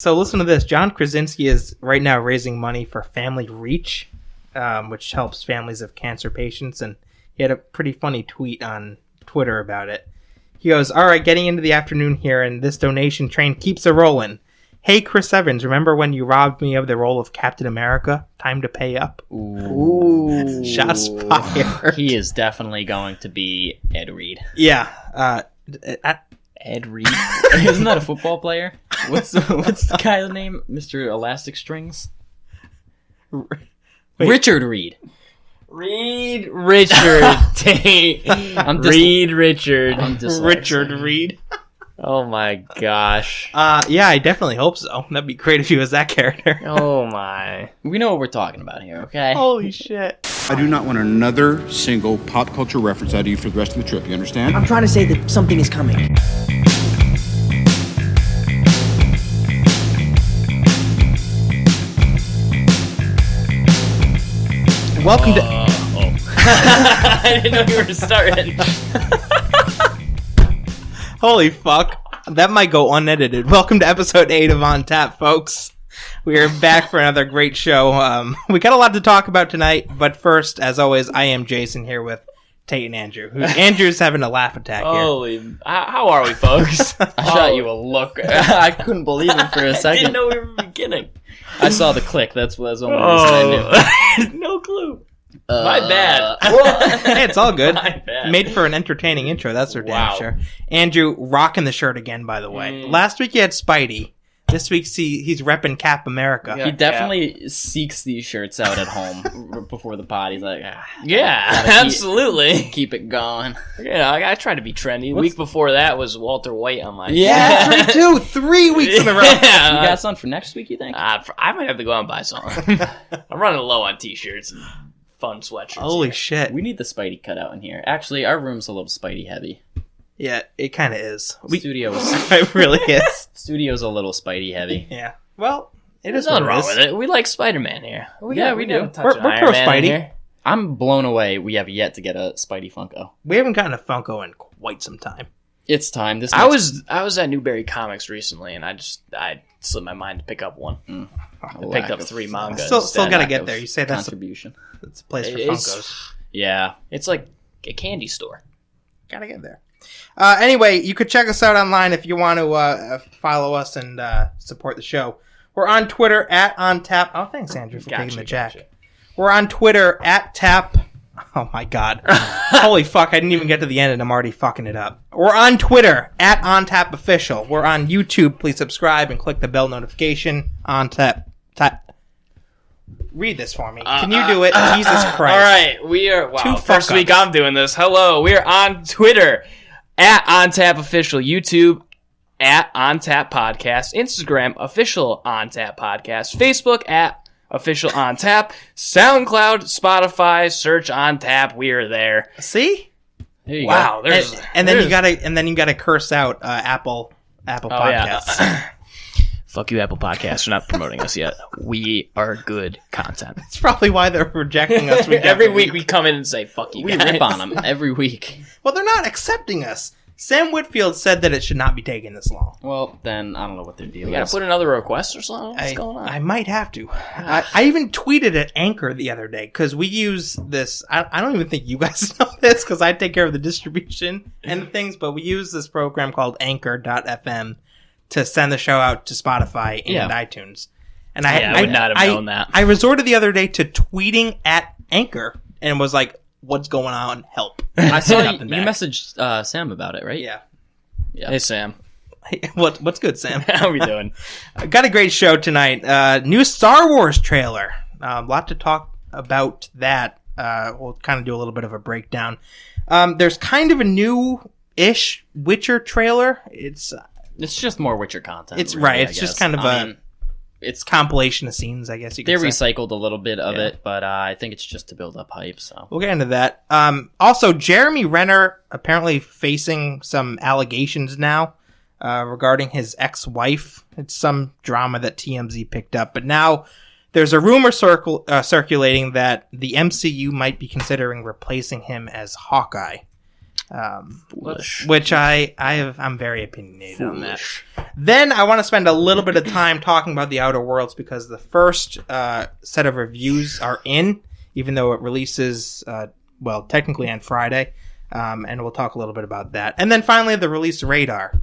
So listen to this. John Krasinski is right now raising money for Family Reach, which helps families of cancer patients. And he had a pretty funny tweet on Twitter about it. He goes, "All right, getting into the afternoon here, and this donation train keeps a rolling. Hey, Chris Evans, remember when you robbed me of the role of Captain America? Time to pay up." Ooh. Shots fired. He is definitely going to be Ed Reed. Yeah. Ed Reed? Isn't that a football player? What's the guy's name? Mr. Elastic Strings? Richard Reed. Richard. Richard Reed. Oh my gosh. Yeah, I definitely hope so. That'd be great if he was that character. Oh my. We know what we're talking about here, okay? Holy shit. I do not want another single pop culture reference out of you for the rest of the trip. You understand? I'm trying to say that something is coming. Welcome to... I didn't know you were starting. Holy fuck. That might go unedited. Welcome to episode 8 of On Tap, folks. We are back for another great show. We got a lot to talk about tonight, but first, as always, I am Jason here with Tate and Andrew. Andrew's having a laugh attack here. Holy. How are we, folks? I shot you a look. I couldn't believe it for a I second. didn't know we were beginning. I saw the click. That's the only reason I knew. No clue. My bad. Hey, it's all good. My bad. Made for an entertaining intro, that's for damn sure. Andrew, rocking the shirt again, by the way. Last week you had Spidey. This week he's repping Cap America. He definitely seeks these shirts out at home before the pod. He's like, yeah, absolutely. Keep it going. Yeah, I tried to be trendy. The week before that was Walter White on my... Yeah, that's right, too. 3 weeks in a row. Yeah. You got some for next week, you think? I might have to go out and buy some. I'm running low on t-shirts and fun sweatshirts. Holy shit. We need the Spidey cut out in here. Actually, our room's a little Spidey heavy. Yeah, it kind of is. Studio is. It really is. Studio's a little Spidey heavy. Yeah. Well, There's nothing wrong with it. We like Spider-Man here. We do. We're pro Spidey. Here. I'm blown away. We have yet to get a Spidey Funko. We haven't gotten a Funko in quite some time. It's time. I was at Newberry Comics recently, and I slipped my mind to pick up one. I picked up 3 mangas. Still gotta get there. You say that's contribution. It's a place for Funkos. Yeah, it's like a candy store. Gotta get there. Anyway, you could check us out online if you want to follow us and support the show. We're on Twitter at OnTap. Oh, thanks, Andrew, for taking the jack. Gotcha. We're on Twitter at Tap. Oh, my God. Holy fuck, I didn't even get to the end and I'm already fucking it up. We're on Twitter at OnTapOfficial. We're on YouTube. Please subscribe and click the bell notification. OnTap. Read this for me. Can you do it? Jesus Christ. All right. We are... Wow, first week I'm doing this. Hello. We are on Twitter at OnTapOfficial. YouTube at OnTap Podcast. Instagram, official OnTap Podcast. Facebook at official OnTap. SoundCloud, Spotify, search OnTap. We are there. See? There you go. And then you gotta curse out Apple Podcasts. Yeah. Fuck you, Apple Podcasts. You're not promoting us yet. We are good content. That's probably why they're rejecting us. Every week we come in and say, fuck you guys. We rip on them every week. Well, they're not accepting us. Sam Whitfield said that it should not be taking this long. Well, then I don't know what their deal is. You gotta put another request or something? What's going on? I might have to. I even tweeted at Anchor the other day because we use this. I don't even think you guys know this because I take care of the distribution and things, but we use this program called Anchor.fm to send the show out to Spotify and iTunes. And I would not have known that. I resorted the other day to tweeting at Anchor and was like, "What's going on? Help!" I saw you messaged Sam about it, right? Yeah. Hey, Sam. Hey, what's good, Sam? How we doing? Got a great show tonight. New Star Wars trailer. A lot to talk about that. We'll kind of do a little bit of a breakdown. There's kind of a new-ish Witcher trailer. It's just more Witcher content. It's really, right. It's just kind of it's compilation of scenes, I guess you could say. They recycled a little bit of it, but I think it's just to build up hype. So we'll get into that. Also, Jeremy Renner apparently facing some allegations now regarding his ex-wife. It's some drama that TMZ picked up, but now there's a rumor circulating that the MCU might be considering replacing him as Hawkeye. which I'm very opinionated on that. Then I want to spend a little bit of time talking about The Outer Worlds because the first set of reviews are in, even though it releases, technically on Friday, and we'll talk a little bit about that. And then finally, the release Radar.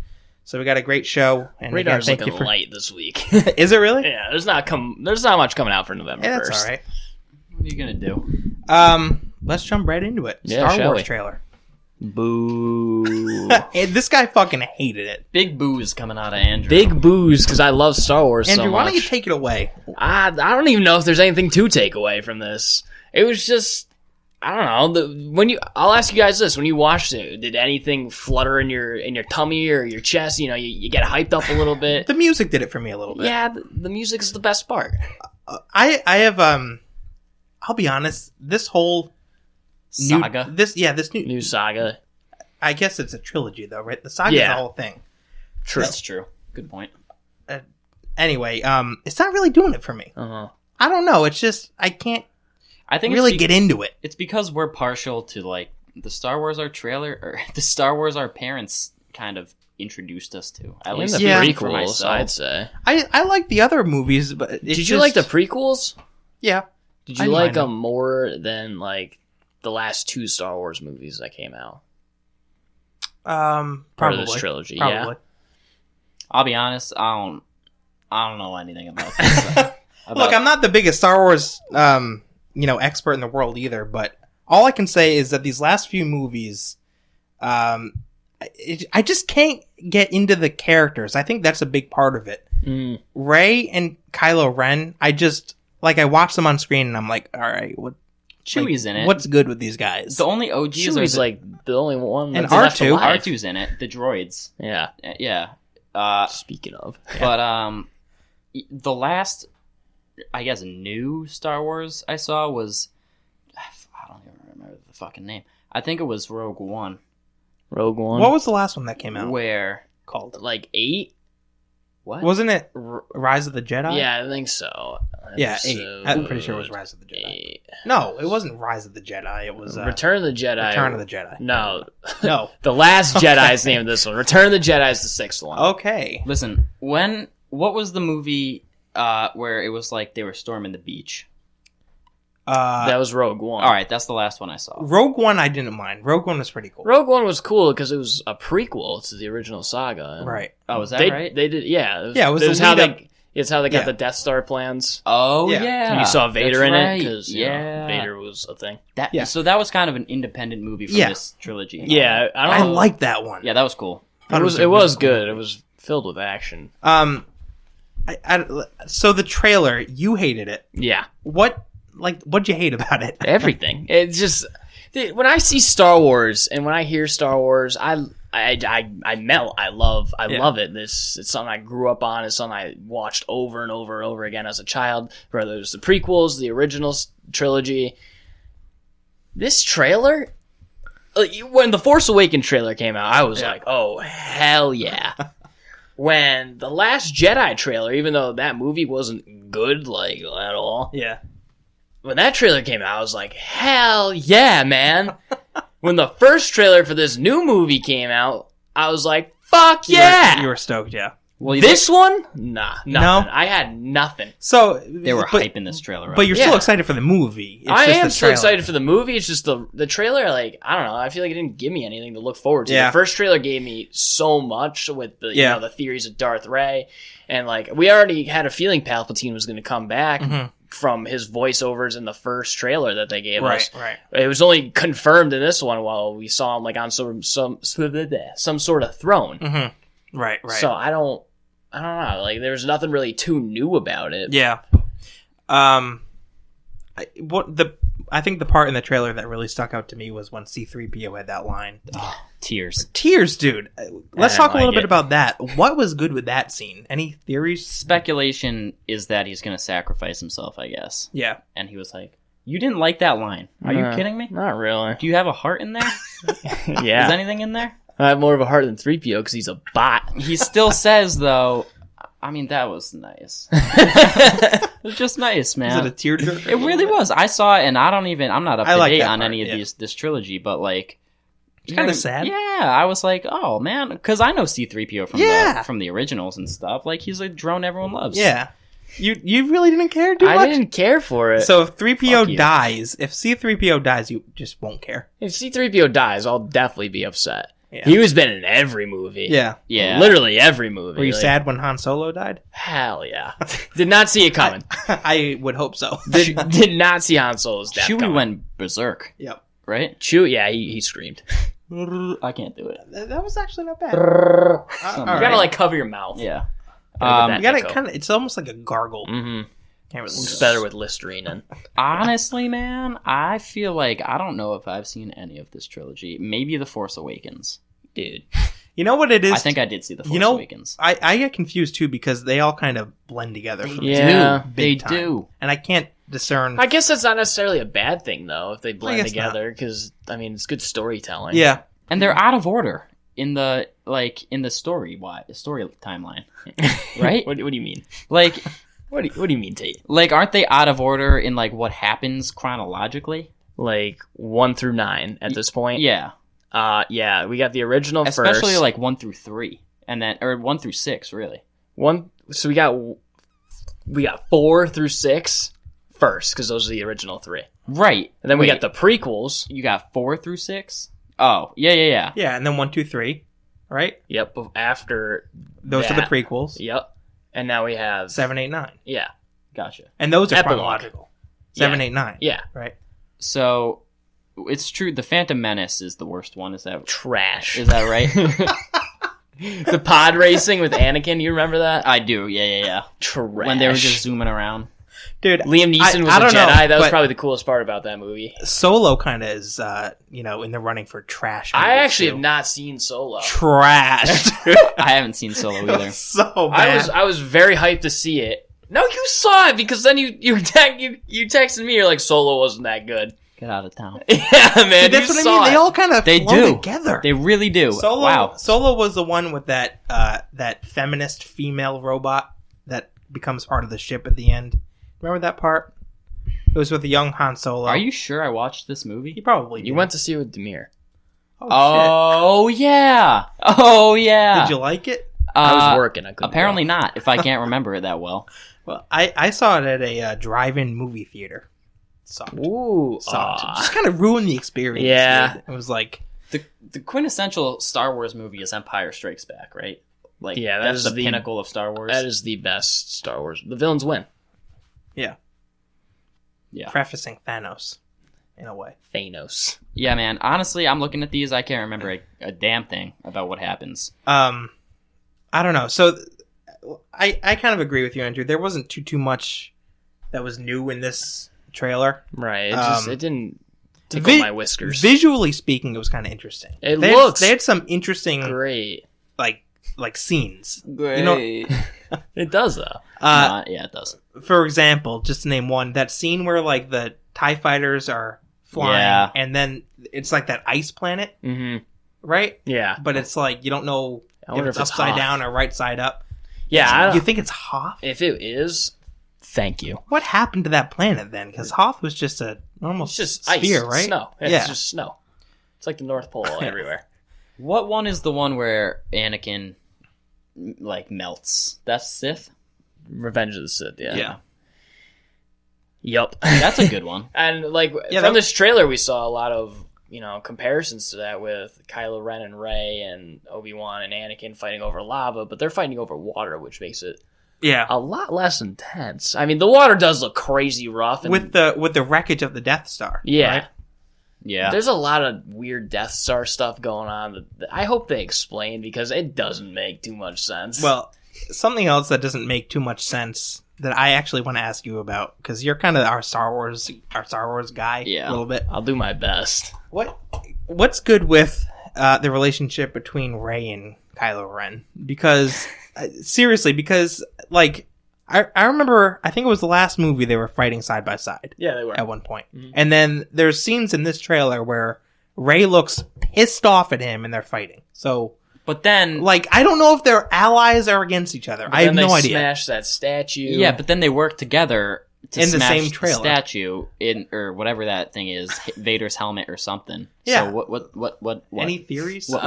So we got a great show. And Radar's looking light this week. Is it really? Yeah, there's not much coming out for November 1st. That's all right. What are you going to do? Let's jump right into it. Yeah, Star Wars trailer. Boo. This guy fucking hated it. Big boos coming out of Andrew. Big boos because I love Star Wars Andrew, so much. why don't you take it away? I don't even know if there's anything to take away from this. It was just, I don't know. I'll ask you guys this: when you watched it, did anything flutter in your tummy or your chest? You know, you get hyped up a little bit. The music did it for me a little bit. Yeah, the music is the best part. I have I'll be honest. This whole saga. This new saga. I guess it's a trilogy though, right? The saga is the whole thing. True. That's true. Good point. Anyway, it's not really doing it for me. Uh-huh. I don't know. It's just I can't. I think really get into it. It's because we're partial to like the Star Wars our trailer or the Star Wars our parents kind of introduced us to. At least the Yeah. prequels, myself. I'd say. I like the other movies, but Did you like the prequels? Yeah. Did I you like mind them more than like the last 2 Star Wars movies that came out? Part Probably of this trilogy, Probably. yeah. I'll be honest, I don't know anything about this. Look, I'm not the biggest Star Wars expert in the world either, but all I can say is that these last few movies, I just can't get into the characters. I think that's a big part of it. Rey and Kylo Ren, I watch them on screen and I'm like, all right, what? Chewie's in it. What's good with these guys? The only OGs Chewie's are like the only one And that's left R2. alive. R2's in it. The droids. Yeah. Yeah. Speaking of. But the last, I guess, new Star Wars I saw was, I don't even remember the fucking name. I think it was Rogue One. Rogue One. What was the last one that came out? Where, Called? like 8? What? Wasn't it Rise of the Jedi? Yeah, I think so. Yeah, 8. I'm pretty sure it was Rise of the Jedi. 8. No, it wasn't Rise of the Jedi. It was Return of the Jedi. Return of the Jedi. No. No. The Last Jedi is named this one. Return of the Jedi is the 6th one. Okay. Listen, what was the movie where it was like they were storming the beach? That was Rogue One. All right, that's the last one I saw. Rogue One, I didn't mind. Rogue One was pretty cool. Rogue One was cool because it was a prequel to the original saga. Right. Oh, was that They, right? they did, yeah. Yeah, it was the how lead up- it's how they got Yeah. the Death Star plans. Oh, Yeah. yeah. And you saw Vader That's in right. it because Yeah. Vader was a thing. Yeah. So that was kind of an independent movie from Yeah. this trilogy. Yeah, I I don't know. liked that one. Yeah, that was cool. It was good. It was filled with action. So the trailer, you hated it. Yeah. What'd you hate about it? Everything. It's just when I see Star Wars and when I hear Star Wars, I melt. I love it. It's something I grew up on. It's something I watched over and over and over again as a child. Whether it was the prequels, the original trilogy. This trailer, when the Force Awakens trailer came out, I was like, "Oh hell yeah!" When the Last Jedi trailer, even though that movie wasn't good like at all, Yeah. when that trailer came out, I was like, hell yeah, man. When the first trailer for this new movie came out, I was like, fuck yeah. You were stoked, yeah. Well, This one? Nah, nothing. No? I had nothing. So they were hyping this trailer up. But you're still Yeah. excited for the movie. It's I just am the still trailer. excited for the movie. It's just the trailer, like, I don't know. I feel like it didn't give me anything to look forward to. Yeah. The first trailer gave me so much with the, Yeah. the theories of Darth Rey. And, like, we already had a feeling Palpatine was going to come back from his voiceovers in the first trailer that they gave us. Right. It was only confirmed in this one while we saw him, like, on some sort of throne. Mm-hmm. Right. So I don't know. Like, there's nothing really too new about it. Yeah. I think the part in the trailer that really stuck out to me was when C-3PO had that line. Tears. Tears, dude. Let's I talk a don't little like bit it. about that. What was good with that scene? Any theories? Speculation is that he's going to sacrifice himself, I guess. Yeah. And he was like, you didn't like that line. Are you kidding me? Not really. Do you have a heart in there? Yeah. Is anything in there? I have more of a heart than 3PO because he's a bot. He still says, though, I mean, that was nice. It was just nice, man. Was it a tearjerker? It really was. I saw it, and I'm not up to I like date that on part, any of yeah. this trilogy, but like, It's kind of sad. Yeah, I was like, oh man, because I know C-3PO from the originals and stuff. Like he's a drone everyone loves. Yeah. You really didn't care too much? I didn't care for it. So if 3PO dies, if C-3PO dies, you just won't care. If C-3PO dies, I'll definitely be upset. Yeah. He was been in every movie. Yeah. Literally every movie. Were you sad when Han Solo died? Hell yeah. Did not see it coming. I would hope so. Did not see Han Solo's death Chewie coming. went berserk. Yep. Right? Chewie, yeah, he screamed. I can't do it. That was actually not bad. You gotta like cover your mouth. Yeah. You gotta kind of. It's almost like a gargle. Mm-hmm. Can't really It's better with Listerine in. Honestly, man, I feel like I don't know if I've seen any of this trilogy. Maybe The Force Awakens. Dude. You know what it is? I think I did see The Force Awakens. I get confused too because they all kind of blend together. They do. And I can't discern. I guess that's not necessarily a bad thing though if they blend together because I mean it's good storytelling. Yeah, and they're out of order in the story timeline, right? What do you mean? Like, what do you mean, Tate? Like, aren't they out of order in like what happens chronologically? Like 1 through 9 at this point. Yeah. Yeah, we got the original especially first. Especially like 1 through 3, and then or 1 through 6, really. So we got 4 through 6 first because those are the original 3. Right. And then we got the prequels. You got 4 through 6. Oh, yeah. Yeah, and then 1, 2, 3, right? Yep. After those are the prequels. Yep. And now we have 7, 8, 9. Yeah. Gotcha. And those are chronological. 7, 8, 9. Yeah. Right. So it's true. The Phantom Menace is the worst one. Is that trash? Is that right? The pod racing with Anakin. You remember that? I do. Yeah. Trash. When they were just zooming around. Dude, Liam Neeson was a Jedi. That was probably the coolest part about that movie. Solo kind of is, in the running for trash. I actually have not seen Solo. Trash. I haven't seen Solo either. So bad. I was very hyped to see it. No, you saw it because then you texted me. You're like, Solo wasn't that good. Get out of town. Yeah, man. That's what I mean. They all kind of flow together. They really do. Solo was the one with that feminist female robot that becomes part of the ship at the end. Remember that part? It was with the young Han Solo. Are you sure I watched this movie? You probably did. You went to see it with Demir. Oh yeah. Did you like it? I was working. I couldn't. Apparently not. If I can't remember it that well. Well, I saw it at a drive-in movie theater. Sucked. Ooh, just kind of ruined the experience. Yeah, dude. It was like the quintessential Star Wars movie is Empire Strikes Back, right? Like, yeah, that's the pinnacle of Star Wars. That is the best Star Wars. The villains win. Yeah. Prefacing Thanos, in a way. Thanos. Yeah, man. Honestly, I'm looking at these. I can't remember a damn thing about what happens. I don't know. So, I kind of agree with you, Andrew. There wasn't too much that was new in this trailer. Right. It didn't tickle my whiskers. Visually speaking, it was kind of interesting. They had some interesting, great, like scenes. Great. You know, it does though. Yeah, it does. For example, just to name one, that scene where like the TIE fighters are flying, and then it's like that ice planet, right? Yeah, but it's like you don't know if it's upside down or right side up. Yeah, you think it's Hoth? If it is, thank you. What happened to that planet then? Because Hoth was just a normal sphere, ice, right? Snow. It's just snow. It's like the North Pole everywhere. What one is the one where Anakin like melts? That's Sith? Revenge of the Sith, yeah. Yup. That's a good one. And like from this trailer we saw a lot of, comparisons to that with Kylo Ren and Rey and Obi-Wan and Anakin fighting over lava, but they're fighting over water, which makes it a lot less intense. I mean, the water does look crazy rough. And, with the wreckage of the Death Star. Yeah. Right? Yeah. There's a lot of weird Death Star stuff going on that I hope they explain because it doesn't make too much sense. Well, something else that doesn't make too much sense that I actually want to ask you about, because you're kind of our Star Wars guy a little bit. I'll do my best. What's good with the relationship between Rey and Kylo Ren? Because seriously, like I remember, I think it was the last movie they were fighting side by side. Yeah, they were at one point. Mm-hmm. And then there's scenes in this trailer where Rey looks pissed off at him and they're fighting. So, but then, like, I don't know if they're allies or against each other. I have no idea. Smash that statue. Yeah, but then they work together to in the smash same trailer. statue in or whatever that thing is, Vader's helmet or something. Yeah. So what? Any theories? What?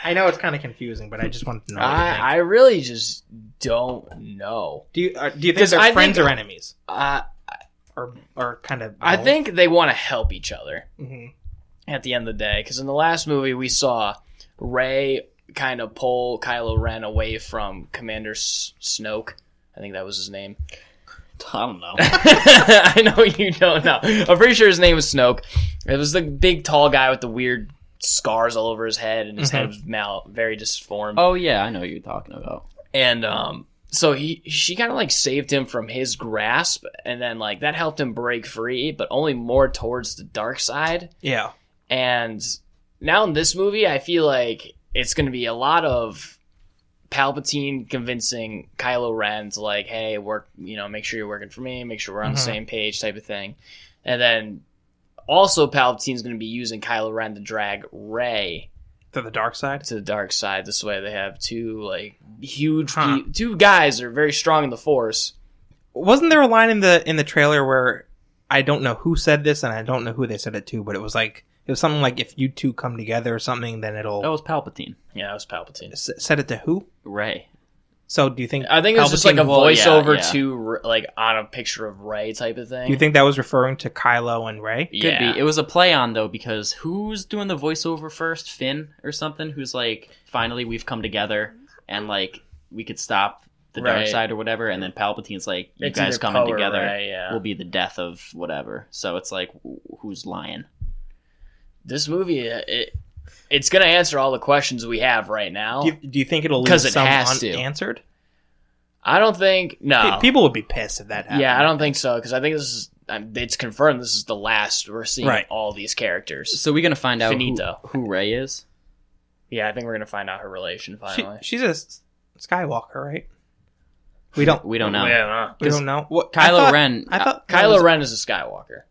I know it's kind of confusing, but I just wanted to know. I really just don't know. Do you think they're friends or enemies? Or kind of both? I think they want to help each other Mm-hmm. at the end of the day. Because in the last movie, we saw Rey kind of pull Kylo Ren away from Commander Snoke. I think that was his name. I don't know. I know you don't know. I'm pretty sure his name was Snoke. It was the big, tall guy with the weird scars all over his head, and his head was very disformed. Oh yeah, I know what you're talking about. And so she kind of like saved him from his grasp, and then like that helped him break free, but only more towards the dark side. Yeah. And now in this movie, I feel like it's going to be a lot of Palpatine convincing Kylo Ren to like, hey, make sure you're working for me, make sure we're on the same page, type of thing. And then also Palpatine's going to be using Kylo Ren to drag Rey To the dark side? to the dark side. This way they have two like huge two guys that are very strong in the Force. Wasn't there a line in the trailer where I don't know who said this and I don't know who they said it to, but it was something like if you two come together or something, then it'll. That was Palpatine. Yeah, that was Palpatine. Said it to who? Rey. So do you think? I think it was just like a Palpatine- voiceover yeah. to like on a picture of Rey type of thing. Do you think that was referring to Kylo and Rey? Could be. It was a play on though, because who's doing the voiceover first? Finn or something? Who's like, finally we've come together and like we could stop the dark Right. side or whatever, and then Palpatine's like, you It's guys either coming Poe or together Rey, will be the death of whatever. So it's like, who's lying? This movie, it's going to answer all the questions we have right now. Do you think it'll leave 'Cause it some has to. unanswered? I don't think no. People would be pissed if that happened. Yeah, I don't think so because I think this is. It's confirmed this is the last we're seeing Right. all these characters. So we're gonna find out Finito. who Rey is. Yeah, I think we're gonna find out her relation finally. She's a Skywalker, right? We don't. We don't know. Yeah, We don't know. What Kylo Ren. I thought Kylo Ren is a Skywalker.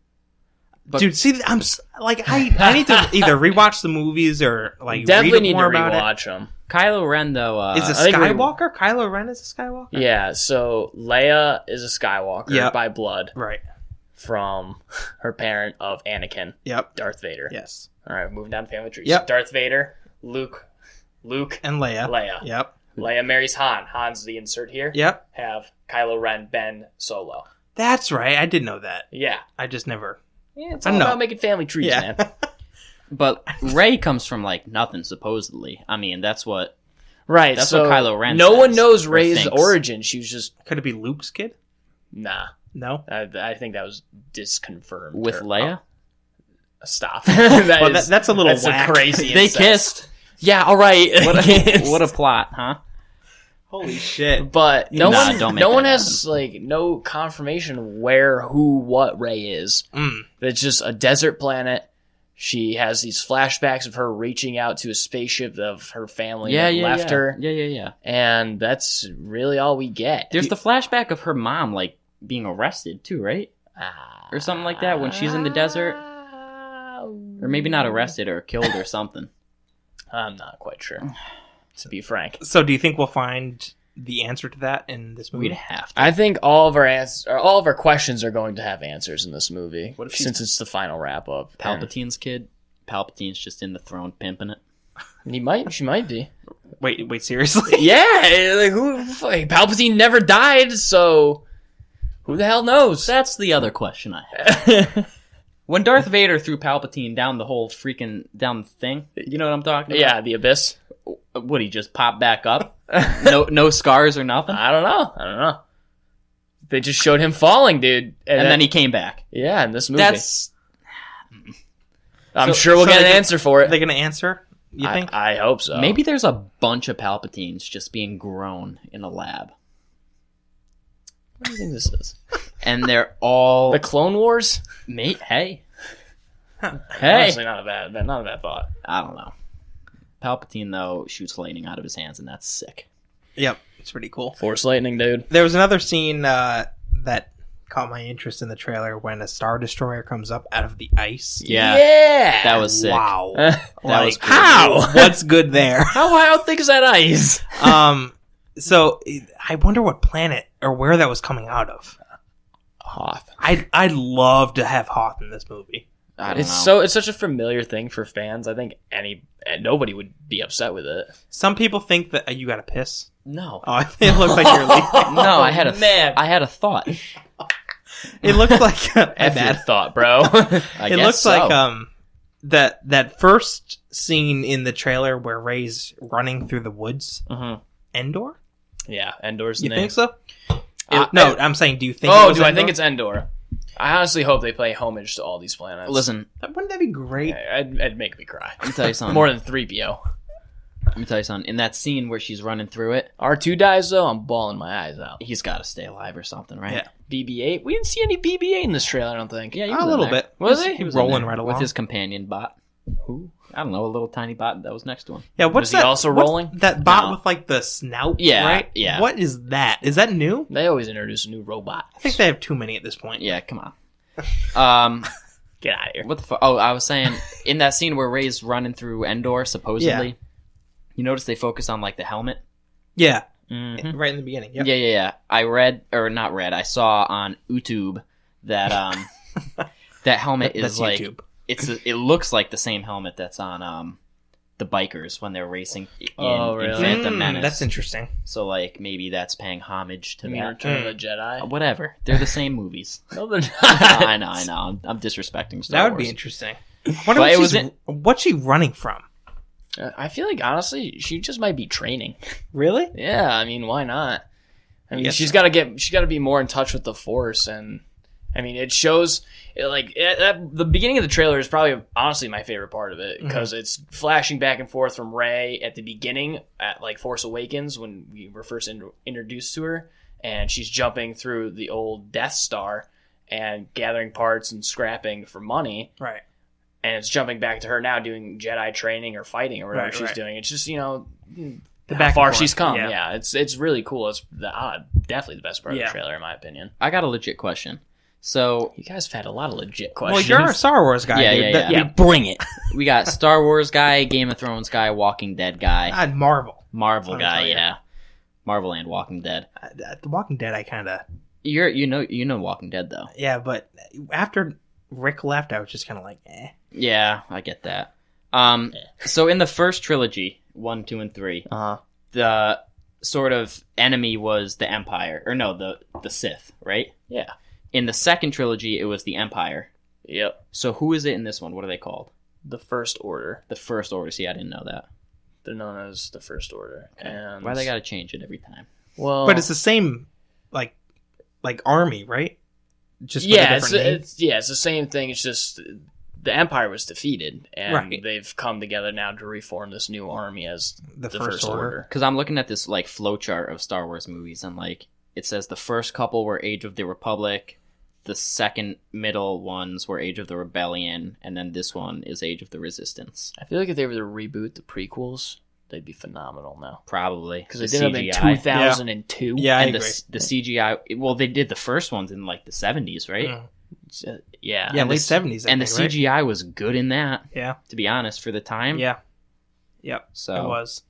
But- Dude, see, I need to either rewatch the movies or like Definitely read need to more about it. rewatch them. Kylo Ren though. Is a I think we- Skywalker? Kylo Ren is a Skywalker? Yeah, so Leia is a Skywalker Yep. by blood Right. from her parent of Anakin, Yep. Darth Vader. Yes. All right, moving down the family tree. Yep. Darth Vader, Luke, And Leia. Leia. Yep. Leia marries Han. Han's the insert here. Yep. Have Kylo Ren, Ben, Solo. That's right. I did know that. Yeah. I just never. Yeah, it's I all know. about making family trees, Yeah. man. But Rey comes from like nothing supposedly. I mean, that's what. Right. That's so what Kylo Ren No says, one knows or Rey's thinks. origin. She was just Could it be Luke's kid? nah. No. I think that was disconfirmed. With Or- Leia. Stop. Well, that's a little that's whack. a crazy. They incest. kissed. Yeah. All right. What a plot, huh? Holy shit. But no Nah, one, don't make no that one has like no confirmation where, who, what Rey is. It's just a desert planet. She has these flashbacks of her reaching out to a spaceship of her family that left her, Yeah. and that's really all we get. There's the flashback of her mom like being arrested too, right? Or something like that when she's in the desert, or maybe not arrested or killed or something. I'm not quite sure, to be frank. So do you think we'll find the answer to that in this movie? We'd have to. I think all of our questions are going to have answers in this movie. What if she's- since it's the final wrap up? Palpatine's kid. Palpatine's just in the throne pimping it. She might be. Wait, seriously? Yeah, like Palpatine never died, so who the hell knows? That's the other question I have. When Darth Vader threw Palpatine down the whole freaking down the thing, you know what I'm talking about? Yeah, the abyss. Would he just pop back up? No scars or nothing? I don't know. They just showed him falling, dude, And then he came back. yeah, in this movie. I'm So- sure we'll so get they an can- answer for Are it. they going to answer? You think? I hope so. Maybe there's a bunch of Palpatines just being grown in a lab. What do you think this is? And they're all... The Clone Wars? Mate, hey. Hey. Honestly, not a bad thought. I don't know. Palpatine, though, shoots lightning out of his hands, and that's sick. Yep. It's pretty cool. Force lightning, dude. There was another scene that caught my interest in the trailer when a Star Destroyer comes up out of the ice. Yeah. That was sick. Wow. That was cool. How? What's good there? How thick is that ice? So I wonder what planet or where that was coming out of. Hoth. I'd love to have Hoth in this movie. I don't know. It's such a familiar thing for fans. I think nobody would be upset with it. Some people think that you got to piss. No. Oh, it looked like you're leaving. No, I had a thought. It looked like a bad thought, bro. It looks like that first scene in the trailer where Rey's running through the woods. Mm-hmm. Endor? Yeah, Endor's the You name. think so? No, I'm saying, do you think? I think it's Endor? I honestly hope they pay homage to all these planets. Listen, wouldn't that be great? Yeah, it'd make me cry. let me tell you something. More than 3PO. Let me tell you something. In that scene where she's running through it, R2 dies though. I'm bawling my eyes out. he's got to stay alive or something, right? Yeah. BB-8. We didn't see any BB-8 in this trailer. I don't think. Yeah, he A was in little there. bit. Was he? He was in rolling there right along with his companion bot. Who? I don't know, a little tiny bot that was next to him. Yeah, what's Was he that? also what's rolling? That bot No. with like the snout, Yeah, right? yeah. What is that? Is that new? They always introduce a new robot. I think they have too many at this point. Yeah, come on. Get out of here. What the fuck? Oh, I was saying, in that scene where Rey's running through Endor, supposedly, you notice they focus on like the helmet. Yeah. Mm-hmm. Right in the beginning. Yep. Yeah. I saw on YouTube that that helmet That's is like YouTube. it looks like the same helmet that's on the bikers when they're racing Oh, in really? Phantom Menace. That's interesting. So like maybe that's paying homage to You mean that. Return of the Jedi? Whatever, they're the same movies. No, they're not. I know. I'm disrespecting Star That would Wars. be interesting. I wonder But what's she running from? I feel like honestly, she just might be training. Really? Yeah, I mean, why not? I mean, Yes. she's got to be more in touch with the Force, and I mean, it shows. The beginning of the trailer is probably honestly my favorite part of it because it's flashing back and forth from Rey at the beginning at like Force Awakens when we were first introduced to her, and she's jumping through the old Death Star and gathering parts and scrapping for money. Right. And it's jumping back to her now doing Jedi training or fighting or whatever she's doing. It's just, how back far and forth. she's come. Yeah. Yeah, it's really cool. It's definitely the best part of the trailer, in my opinion. I got a legit question. So You guys have had a lot of legit Well, questions. you're a Star Wars guy. Yeah, dude. yeah. Yeah, bring it. we got Star Wars guy, Game of Thrones guy, Walking Dead guy, God, Marvel. Marvel I'll guy, tell you. yeah, Marvel and Walking Dead. The Walking Dead, I kind of... You know Walking Dead though. Yeah, but after Rick left, I was just kind of like, eh. Yeah, I get that. So in the first trilogy, 1, 2, and 3, the sort of enemy was the Empire, or no, the Sith, right? Yeah. In the second trilogy, it was the Empire. Yep. So who is it in this one? What are they called? The First Order. The First Order. See, I didn't know that. They're known as the First Order. And Why they got to change it every time? Well, But it's the same, like army, right? Just with a different name? it's the same thing. It's just the Empire was defeated, and Right. they've come together now to reform this new army as The the First First Order. Order. Because I'm looking at this like flowchart of Star Wars movies, and like it says the first couple were Age of the Republic, the second middle ones were Age of the Rebellion, and then this one is Age of the Resistance. I feel like if they were to reboot the prequels, they'd be phenomenal now. Probably Because The they did them in CGI. 2002. Yeah, I and agree. the CGI. Well, they did the first ones in like the 70s, right? Mm. Yeah. Yeah, And late the- 70s, I and the think, right? CGI was good in that. Yeah. To be honest, for the time. Yeah. Yep. So It was.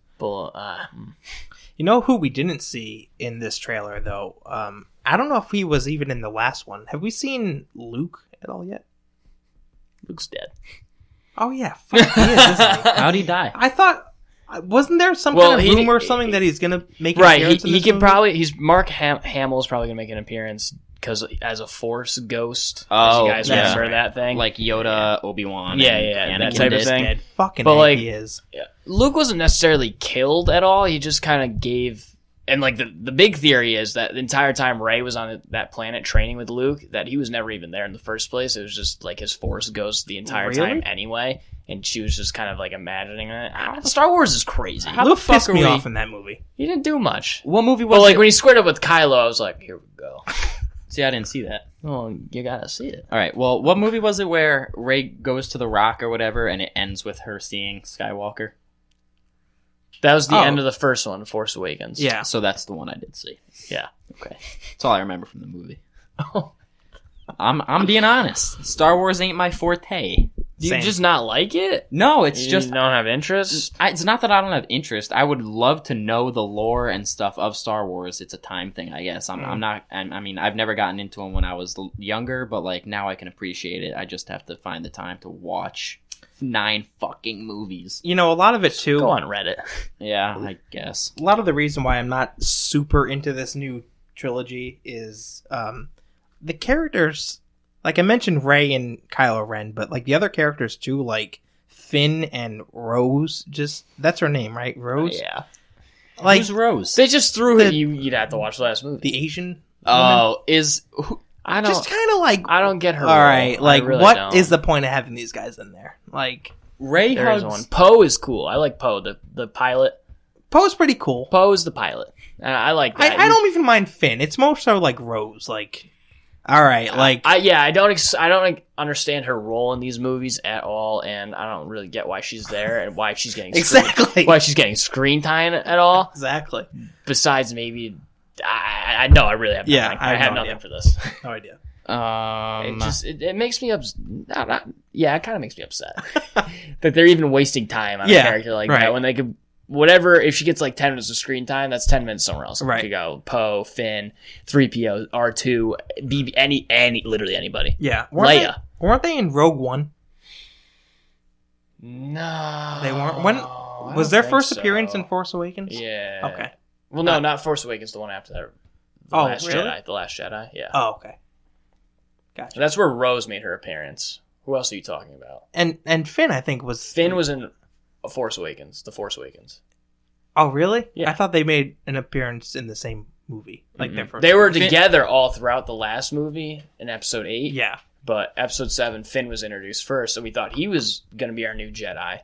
You know who we didn't see in this trailer, though? I don't know if he was even in the last one. Have we seen Luke at all yet? Luke's dead. Oh, yeah. Fuck, he is, isn't he? How'd he die? I thought... Wasn't there some Well, kind of he- rumor or something that he's going to make an Right. appearance in He this could movie? probably. Mark Hamill's probably gonna make an appearance because as a Force ghost. Oh, if you guys yeah. remember that thing? Like Yoda, Obi-Wan. Yeah, and that Anakin type of did. thing. Dead. Fucking But, A, like- he is. Luke wasn't necessarily killed at all. He just kind of gave. And like the big theory is that the entire time Rey was on that planet training with Luke, that he was never even there in the first place. It was just like his Force ghost the entire Really? time anyway, and she was just kind of like imagining it. Star Wars is crazy. How Luke the fuck pissed are me we- off in that movie. He didn't do much. What movie was But like it? when he squared up with Kylo, I was like, here we go. See, I didn't see that. Well, you gotta see it. All right. Well, what movie was it where Rey goes to the Rock or whatever, and it ends with her seeing Skywalker? That was the Oh. end of the first one, Force Awakens. Yeah. So that's the one I did see. Yeah. Okay. That's all I remember from the movie. I'm being honest. Star Wars ain't my forte. Do you just not like it? No, it's You just don't have interest. it's not that I don't have interest. I would love to know the lore and stuff of Star Wars. It's a time thing, I guess. I'm not. I mean, I've never gotten into them when I was younger, but like now I can appreciate it. I just have to find the time to watch 9 fucking movies. You know, a lot of it too. Go on Reddit. Yeah, I guess. A lot of the reason why I'm not super into this new trilogy is the characters. Like I mentioned Rey and Kylo Ren, but like the other characters too, like Finn and Rose. Just that's her name, right? Rose. Yeah. Like Who's Rose? They just threw it. You'd have to watch the last movie. the Asian. Oh, I don't. Just kind of like. I don't get her. All right, role. like I really what is don't. the point of having these guys in there? Like Rey There is hugs. one. Poe is cool. I like Poe, the pilot. Poe's pretty cool. Poe is the pilot. I like that. I don't even mind Finn. It's more so like Rose. Like, all right, like I don't understand her role in these movies at all, and I don't really get why she's there and why she's getting exactly, why she's getting screen time at all. exactly. Besides, maybe I know I really have nothing. Yeah, I have no nothing idea. for this. No idea. It makes me yeah, it kind of makes me upset that they're even wasting time on a character like right. that when they could. Whatever, if she gets like 10 minutes of screen time, that's 10 minutes somewhere else. Right. It could go Poe, Finn, 3PO, R2, literally anybody. Yeah, Leia. Weren't they in Rogue One? No. They weren't. When was their first appearance in Force Awakens? Yeah. Okay. Well, no, not Force Awakens, the one after that. The Oh, Last really? Jedi. The Last Jedi, yeah. Oh, okay. Gotcha. That's where Rose made her appearance. Who else are you talking about? And Finn, I think, was Finn was in Force Awakens. The Force Awakens. Oh, really? Yeah. I thought they made an appearance in the same movie, like their first. They were Finn- together all throughout the last movie in Episode 8. Yeah. But Episode 7, Finn was introduced first, so we thought he was going to be our new Jedi.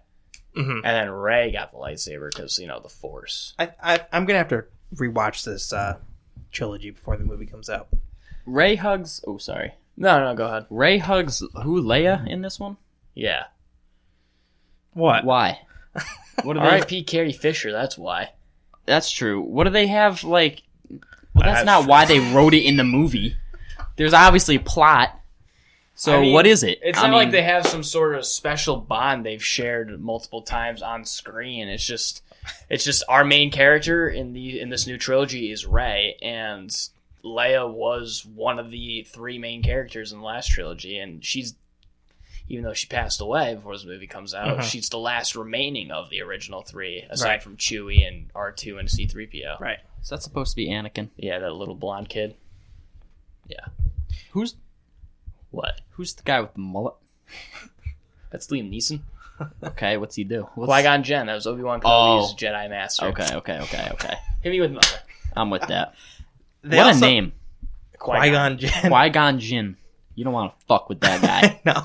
Mm-hmm. And then Rey got the lightsaber because, the Force. I'm gonna have to rewatch this trilogy before the movie comes out. Rey hugs. Oh, sorry. No, go ahead. Rey hugs who? Leia in this one? Yeah. What? Why? What do they? R.I.P. Carrie Fisher, that's why. That's true. What do they have like? Well, that's That's not true. why they wrote it in the movie. There's obviously a plot. So I mean, what is it? It's not like they have some sort of special bond they've shared multiple times on screen. It's just our main character in this new trilogy is Rey, and Leia was one of the 3 main characters in the last trilogy, and she's, even though she passed away before this movie comes out, she's the last remaining of the original 3, aside from Chewie and R2 and C-3PO. Right. Is that supposed to be Anakin? Yeah, that little blonde kid. Yeah. Who's the guy with the mullet? That's Liam Neeson. Okay, what's he do? Qui-Gon Jinn. That was Obi-Wan Kenobi's Jedi Master. Okay. Hit me with another. I'm with that. They What also- a name. Qui-Gon Jinn. Qui-Gon Jinn. You don't want to fuck with that guy. No.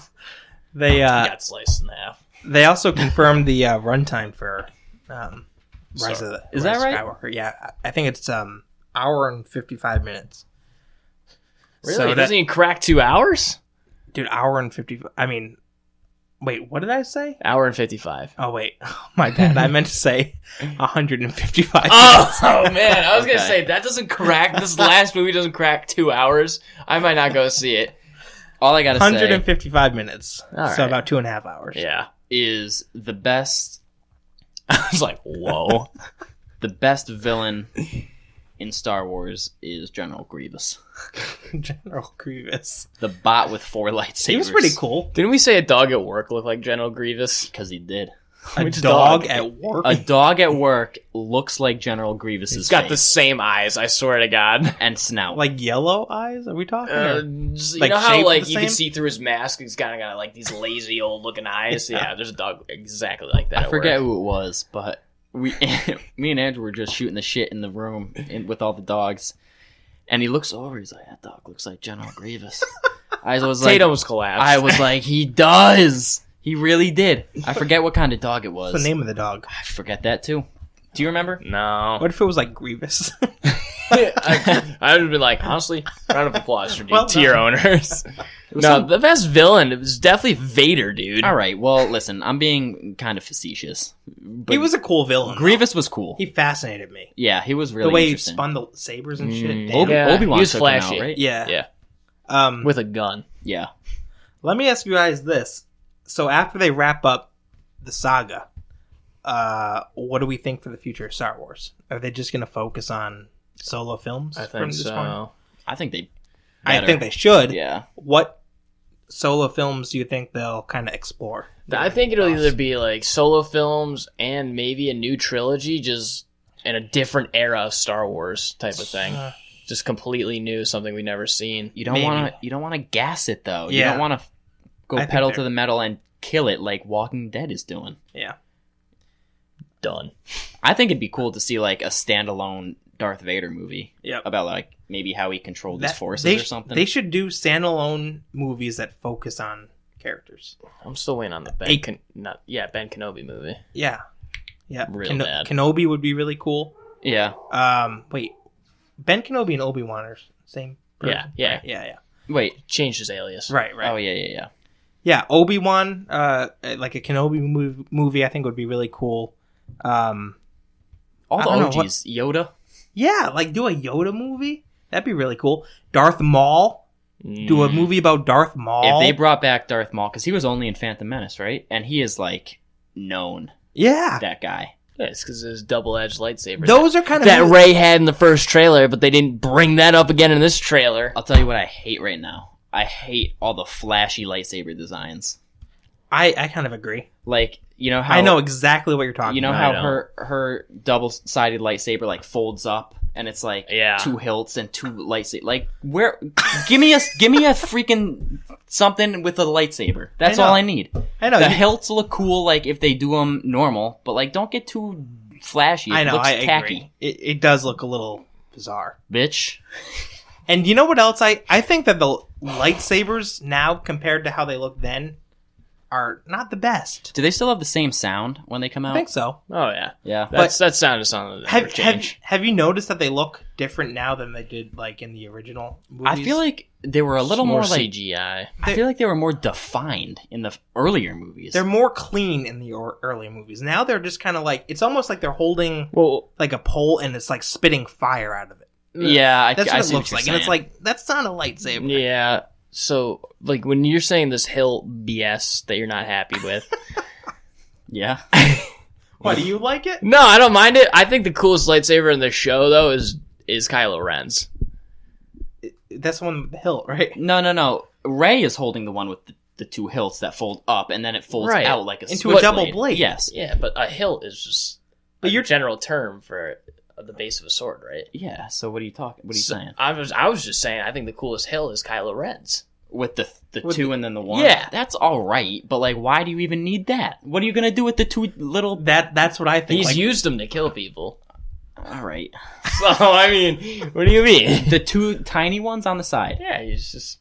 They He got sliced in half. they also confirmed the runtime for Rise of Is that right? Skywalker. Yeah, I think it's hour and 55 minutes. Really? So It doesn't even crack 2 hours? Dude, hour and 50. I mean, wait, what did I say? Hour and 55. Oh wait, my bad. I meant to say 155. Oh man, I was gonna Okay. say that doesn't crack. This last movie doesn't crack 2 hours. I might not go see it. All I gotta say 155 minutes. All So right. about 2.5 hours. Yeah, is the best I was like, whoa. the best villain in Star Wars is General Grievous. General Grievous. The bot with 4 lightsabers. He was pretty cool. Didn't we say a dog at work looked like General Grievous? Because he did. A Which dog dog? at work. A dog at work looks like General Grievous's He's got the face same eyes. I swear to God. and snout. Like yellow eyes? Are we talking? or- You Like know how shaped like the you can same? see through his mask? He's kind of got like these lazy old looking eyes. Yeah, there's a dog exactly like that. I at forget work. who it was, but me and Andrew were just shooting the shit in the room with all the dogs, and he looks over. He's like, "That dog looks like General Grievous." I was like, Tatum's collapsed. I was like, he does. He really did. I forget what kind of dog it was. What's the name of the dog? I forget that too. Do you remember? no. What if it was like Grievous? I would have been like, honestly, round of applause for Well tier done. owners. No, the best villain, it was definitely Vader, dude. All right. Well, listen, I'm being kind of facetious. But He was a cool villain. Grievous was cool. He fascinated me. Yeah, he was really the way he interesting. spun the sabers and shit. Mm, Damn. Yeah, Obi-Wan he was took flashy. him out, right? Yeah. Yeah, Um, with a gun. Yeah. let me ask you guys this. So after they wrap up the saga, what do we think for the future of Star Wars? Are they just going to focus on solo films? I think so. I think they should. Yeah. What solo films do you think they'll kind of explore? I think it'll either be like solo films and maybe a new trilogy, just in a different era of Star Wars type of thing. Just completely new, something we've never seen. You don't want to gas it though. Yeah. You don't want to go pedal to the metal and kill it like Walking Dead is doing. Yeah. Done. I think it'd be cool to see like a standalone Darth Vader movie. Yep. About like maybe how he controlled his forces or something. They should do standalone movies that focus on characters. I'm still waiting on the Ben Kenobi movie. Yeah. Yeah. Real bad. Kenobi would be really cool. Yeah. Wait. Ben Kenobi and Obi-Wan are same person? Yeah. Yeah. Wait. Changed his alias. Right. Oh, yeah. Yeah, Obi-Wan, like a Kenobi movie, I think would be really cool. All the OGs. Yoda? Yeah, like do a Yoda movie? That'd be really cool. Darth Maul? Do a movie about Darth Maul? If they brought back Darth Maul, because he was only in Phantom Menace, right? And he is, like, known. Yeah. That guy. Yeah, it's because of his double-edged lightsaber. Those are kind of... That Rey had in the first trailer, but they didn't bring that up again in this trailer. I'll tell you what I hate right now. I hate all the flashy lightsaber designs. I kind of agree. Like, you know how... I know exactly what you're talking about. You know how her double-sided lightsaber, like, folds up, and it's, like, two hilts and two lightsabers. Like, where... give me a freaking something with a lightsaber. That's all I need. I know. The hilts look cool, like, if they do them normal, but, like, don't get too flashy. It looks tacky. Agree. It does look a little bizarre. Bitch. And you know what else? I think that the lightsabers now, compared to how they look then, are not the best. Do they still have the same sound when they come out? I think so. Oh, yeah. Yeah. That sound is something that never change. Have you noticed that they look different now than they did like in the original movies? I feel like they were a little more like CGI. I feel like they were more defined in the earlier movies. They're more clean in the earlier movies. Now they're just kind of like, it's almost like they're holding like a pole and it's like spitting fire out of it. Yeah, that's what it see looks like. And it's like, that's not a lightsaber. Yeah. So, like, when you're saying this hilt BS that you're not happy with. Yeah. Why, do you like it? No, I don't mind it. I think the coolest lightsaber in the show, though, is Kylo Ren's. That's the one with the hilt, right? No. Rey is holding the one with the two hilts that fold up, and then it folds out like into a double blade. Yes. Yeah, but a hilt is just a general term for the base of a sword, right? Yeah. So what are you saying? I was just saying I think the coolest hilt is Kylo Ren's. With the two and then the one? Yeah. That's all right, but like, why do you even need that? What are you going to do with the two little... That's what I think. He's used them to kill people. All right. So, I mean, what do you mean? The two tiny ones on the side. Yeah, he's just...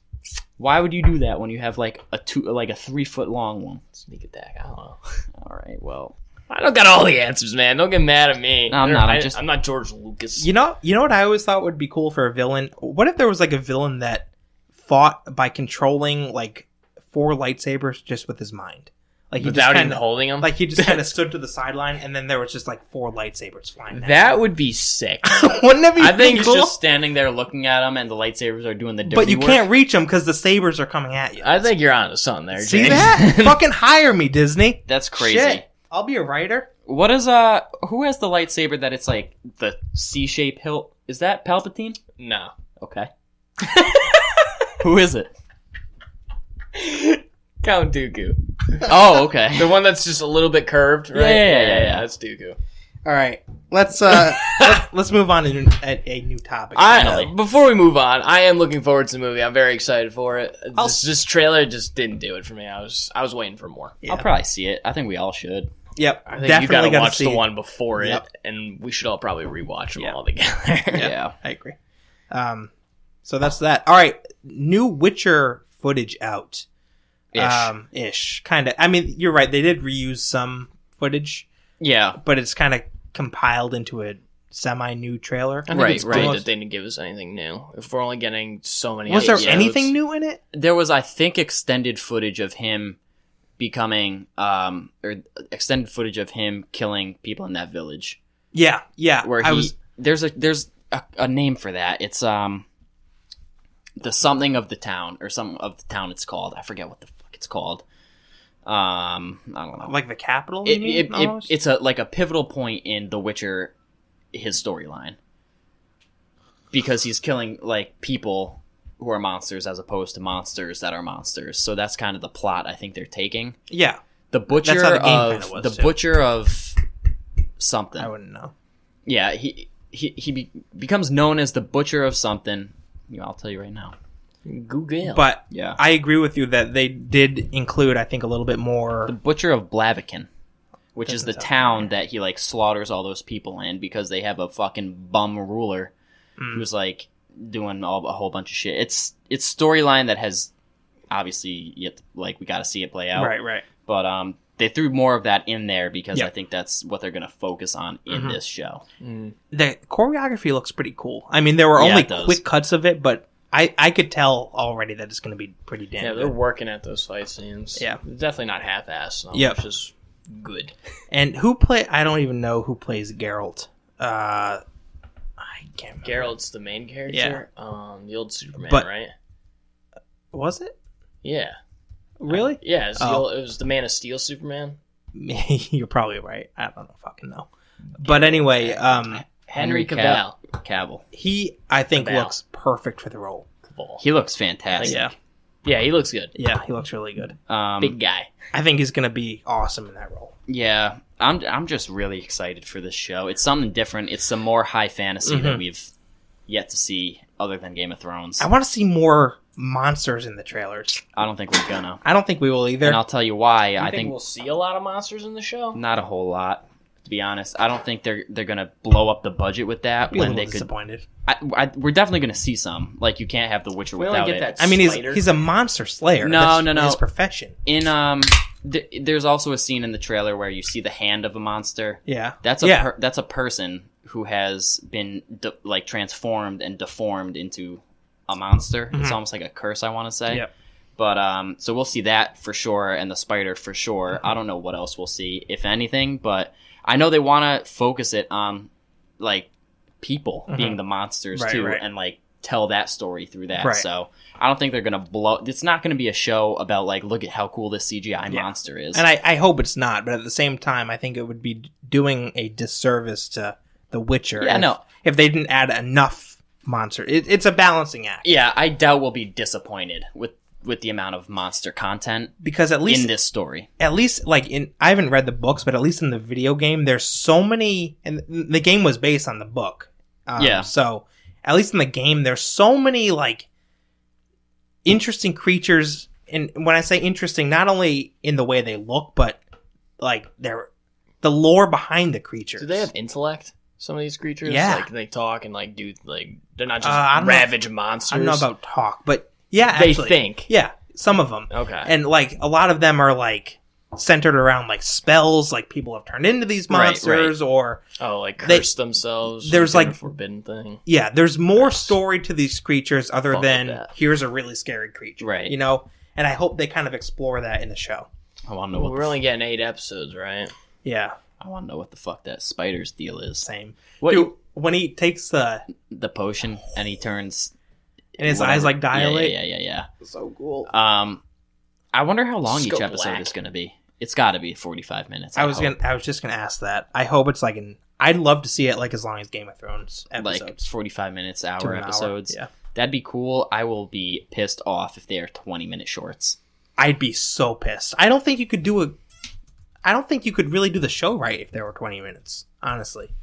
Why would you do that when you have like a 3-foot long one? Sneak attack, I don't know. All right, well... I don't got all the answers, man. Don't get mad at me. No, I'm not. I'm not George Lucas. You know what I always thought would be cool for a villain? What if there was like a villain that fought by controlling like 4 lightsabers just with his mind? Like he without just even holding them? Like he just kind of stood to the sideline and then there was just like 4 lightsabers flying down. That would be sick. Wouldn't that be I think cool? he's just standing there looking at them and the lightsabers are doing the dirty But you work. can't reach them because the sabers are coming at you. I think you're onto something there, See James. that? Fucking hire me, Disney. That's crazy. Shit. I'll be a writer. What is who has the lightsaber that it's like the C-shaped hilt? Is that Palpatine? No. Okay. Who is it? Count Dooku. Oh, okay. The one that's just a little bit curved, right? Yeah. That's Dooku. All right, let's move on to a new topic. Before we move on, I am looking forward to the movie. I'm very excited for it. This trailer just didn't do it for me. I was waiting for more. Yeah. I'll probably see it. I think we all should. Yep, I think definitely you gotta watch see the one before it, and we should all probably rewatch them all together. Yeah, I agree. So that's that. All right, new Witcher footage out. Ish, kind of. I mean, you're right. They did reuse some footage. Yeah, but it's kind of compiled into a semi-new trailer. I think it's great that they didn't give us anything new. If we're only getting so many Was there anything new in it? There was, I think, extended footage of him becoming, or extended footage of him killing people in that village. Yeah. Where there's a name for that. It's, the something of the town, or something of the town it's called. I forget what the fuck it's called. I don't know. Like the capital? It's a pivotal point in The Witcher, his storyline, because he's killing like people who are monsters as opposed to monsters that are monsters. So that's kind of the plot I think they're taking. Yeah, the butcher butcher of something. I wouldn't know. Yeah, he becomes known as the butcher of something. I'll tell you right now. Google. But yeah, I agree with you that they did include, I think, a little bit more. The butcher of Blaviken, which is the town that he like slaughters all those people in because they have a fucking bum ruler who's like doing a whole bunch of shit. It's storyline that has obviously yet we got to see it play out. Right. But they threw more of that in there because I think that's what they're going to focus on in this show. The choreography looks pretty cool. I mean, there were only quick cuts of it, but I could tell already that it's going to be pretty damn good. They're working at those fight scenes. Yeah. Definitely not half-assed, which is good. And I don't even know who plays Geralt. I can't remember. Geralt's the main character? Yeah. The old Superman, right? Was it? Yeah. Really? Yeah, it was the Man of Steel Superman. You're probably right. I don't know, fucking know. But anyway, Henry Cavill. He, I think, looks perfect for the role. He looks fantastic. Yeah, he looks good. Yeah, he looks really good. Big guy. I think he's going to be awesome in that role. Yeah, I'm just really excited for this show. It's something different. It's some more high fantasy that we've yet to see other than Game of Thrones. I want to see more monsters in the trailers. I don't think we're gonna. I don't think we will either. And I'll tell you why. I think we'll see a lot of monsters in the show? Not a whole lot, to be honest. I don't think they're gonna blow up the budget with that. When they disappointed. We're definitely gonna see some. Like, you can't have The Witcher without it. I mean, he's a monster slayer. No. His profession. There's also a scene in the trailer where you see the hand of a monster. Yeah, that's a person who has been transformed and deformed into a monster. It's almost like a curse, I want to say. Yep. But so we'll see that for sure, and the spider for sure. I don't know what else we'll see, if anything, but I know they want to focus it on like people being the monsters too, and like tell that story through that. Right. So I don't think they're gonna blow. It's not gonna be a show about like, look at how cool this CGI monster is. And I hope it's not, but at the same time, I think it would be doing a disservice to The Witcher. If they didn't add enough monster. It's a balancing act. Yeah, I doubt we'll be disappointed with the amount of monster content, because at least in this story, I haven't read the books, but at least in the video game, there's so many, and the game was based on the book. So at least in the game, there's so many like interesting creatures, and when I say interesting, not only in the way they look, but like the lore behind the creatures. Do they have intellect? Some of these creatures, like they talk and like do they're not just ravage monsters. I don't know about talk, but yeah, they actually, think. Yeah, some of them. Okay, and like a lot of them are like centered around like spells, like people have turned into these monsters, or like curse themselves. There's like a forbidden thing. Yeah, there's more story to these creatures other than here's a really scary creature, right? You know, and I hope they kind of explore that in the show. I want to know. We're only getting 8 episodes, right? Yeah. I want to know what the fuck that spider's deal is. Same. Dude, when he takes the potion and he turns, and his eyes like dilate. Yeah. So cool. I wonder how long each episode is going to be. It's got to be 45 minutes. I was just gonna ask that. I hope it's like I'd love to see it like as long as Game of Thrones episodes, like 45 minutes, hour episodes. Yeah, that'd be cool. I will be pissed off if they are 20-minute shorts. I'd be so pissed. I don't think you could really do the show right if there were 20 minutes, honestly.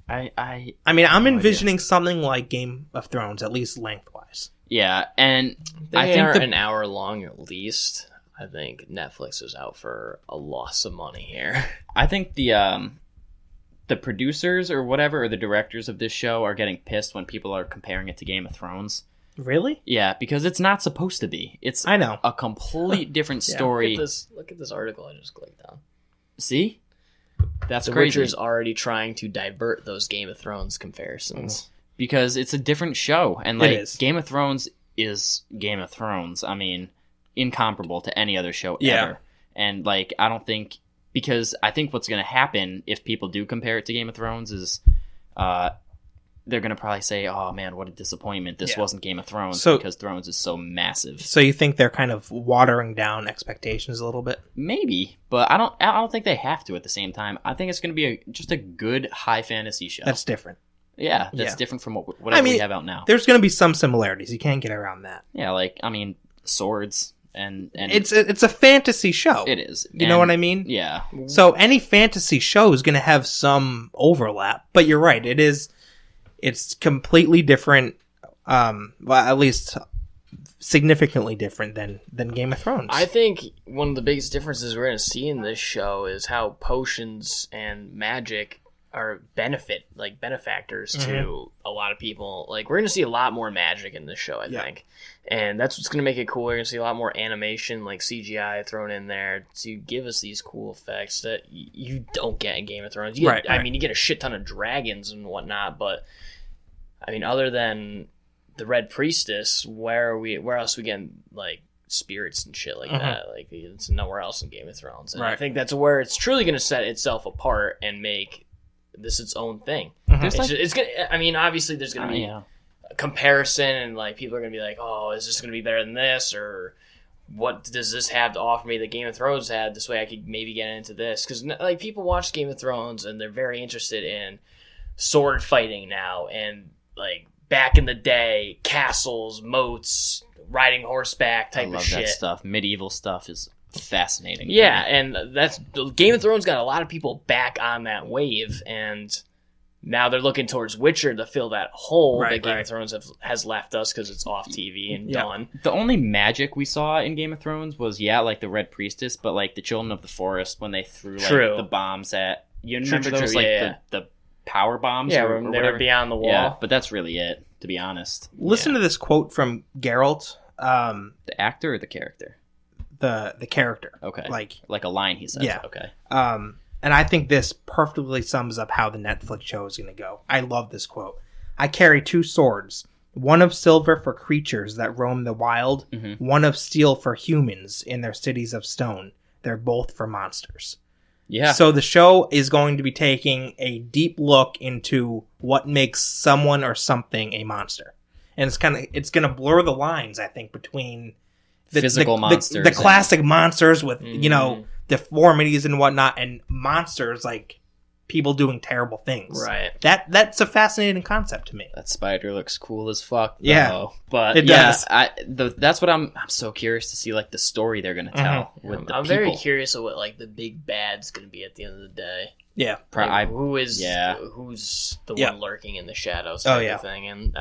I mean, I'm envisioning something like Game of Thrones, at least lengthwise. Yeah, and I think an hour long at least. I think Netflix is out for a loss of money here. I think the producers or whatever, or the directors of this show, are getting pissed when people are comparing it to Game of Thrones. Really? Yeah, because it's not supposed to be. It's a complete different story. Look at this article I just clicked on. See? That's The crazy. Witcher's already trying to divert those Game of Thrones comparisons. Because it's a different show. And like, Game of Thrones is Game of Thrones. I mean, incomparable to any other show ever. And like, I don't think, because I think what's going to happen if people do compare it to Game of Thrones is they're gonna probably say, "Oh man, what a disappointment! This wasn't Game of Thrones because Thrones is so massive." So you think they're kind of watering down expectations a little bit? Maybe, but I don't think they have to. At the same time, I think it's gonna be just a good high fantasy show. That's different. Yeah, that's different from whatever we have out now. There's gonna be some similarities. You can't get around that. Yeah, swords and it's a fantasy show. It is. You know what I mean? Yeah. So any fantasy show is gonna have some overlap. But you're right. It's completely different. Well, at least significantly different than Game of Thrones. I think one of the biggest differences we're going to see in this show is how potions and magic are benefactors to a lot of people. Like, we're going to see a lot more magic in this show, I think. And that's what's going to make it cool. We're going to see a lot more animation, like CGI thrown in there to give us these cool effects that you don't get in Game of Thrones. I mean, you get a shit ton of dragons and whatnot, but I mean, other than the Red Priestess, where else we getting like spirits and shit like that? Like, it's nowhere else in Game of Thrones. And I think that's where it's truly going to set itself apart and make this its own thing. It's gonna. I mean, obviously, there's going to be a comparison, and like people are going to be like, "Oh, is this going to be better than this?" Or what does this have to offer me that Game of Thrones had? This way, I could maybe get into this, because like people watch Game of Thrones and they're very interested in sword fighting now, and like back in the day, castles, moats, riding horseback type of shit. That stuff. Medieval stuff is fascinating. Yeah, and that's Game of Thrones got a lot of people back on that wave, and now they're looking towards Witcher to fill that hole that Game of Thrones has left us because it's off TV and done. The only magic we saw in Game of Thrones was like the Red Priestess, but like the Children of the Forest when they threw like the bombs at remember those the power bombs? Yeah, when they were beyond the wall. Yeah, but that's really it, to be honest. Listen to this quote from Geralt. The actor or the character? The character. Okay. Like a line he says. Yeah. Okay. And I think this perfectly sums up how the Netflix show is going to go. I love this quote. "I carry 2 swords, one of silver for creatures that roam the wild, one of steel for humans in their cities of stone. They're both for monsters." Yeah. So the show is going to be taking a deep look into what makes someone or something a monster. And it's going to blur the lines, I think, between the physical monsters, the classic monsters with, deformities and whatnot, and monsters like people doing terrible things. Right. That's a fascinating concept to me. That spider looks cool as fuck. Yeah. But it does. That's what I'm so curious to see, like the story they're going to tell with the I'm people. very curious of what like the big bad's going to be at the end of the day. Yeah. Like, who's the one lurking in the shadows type of thing. And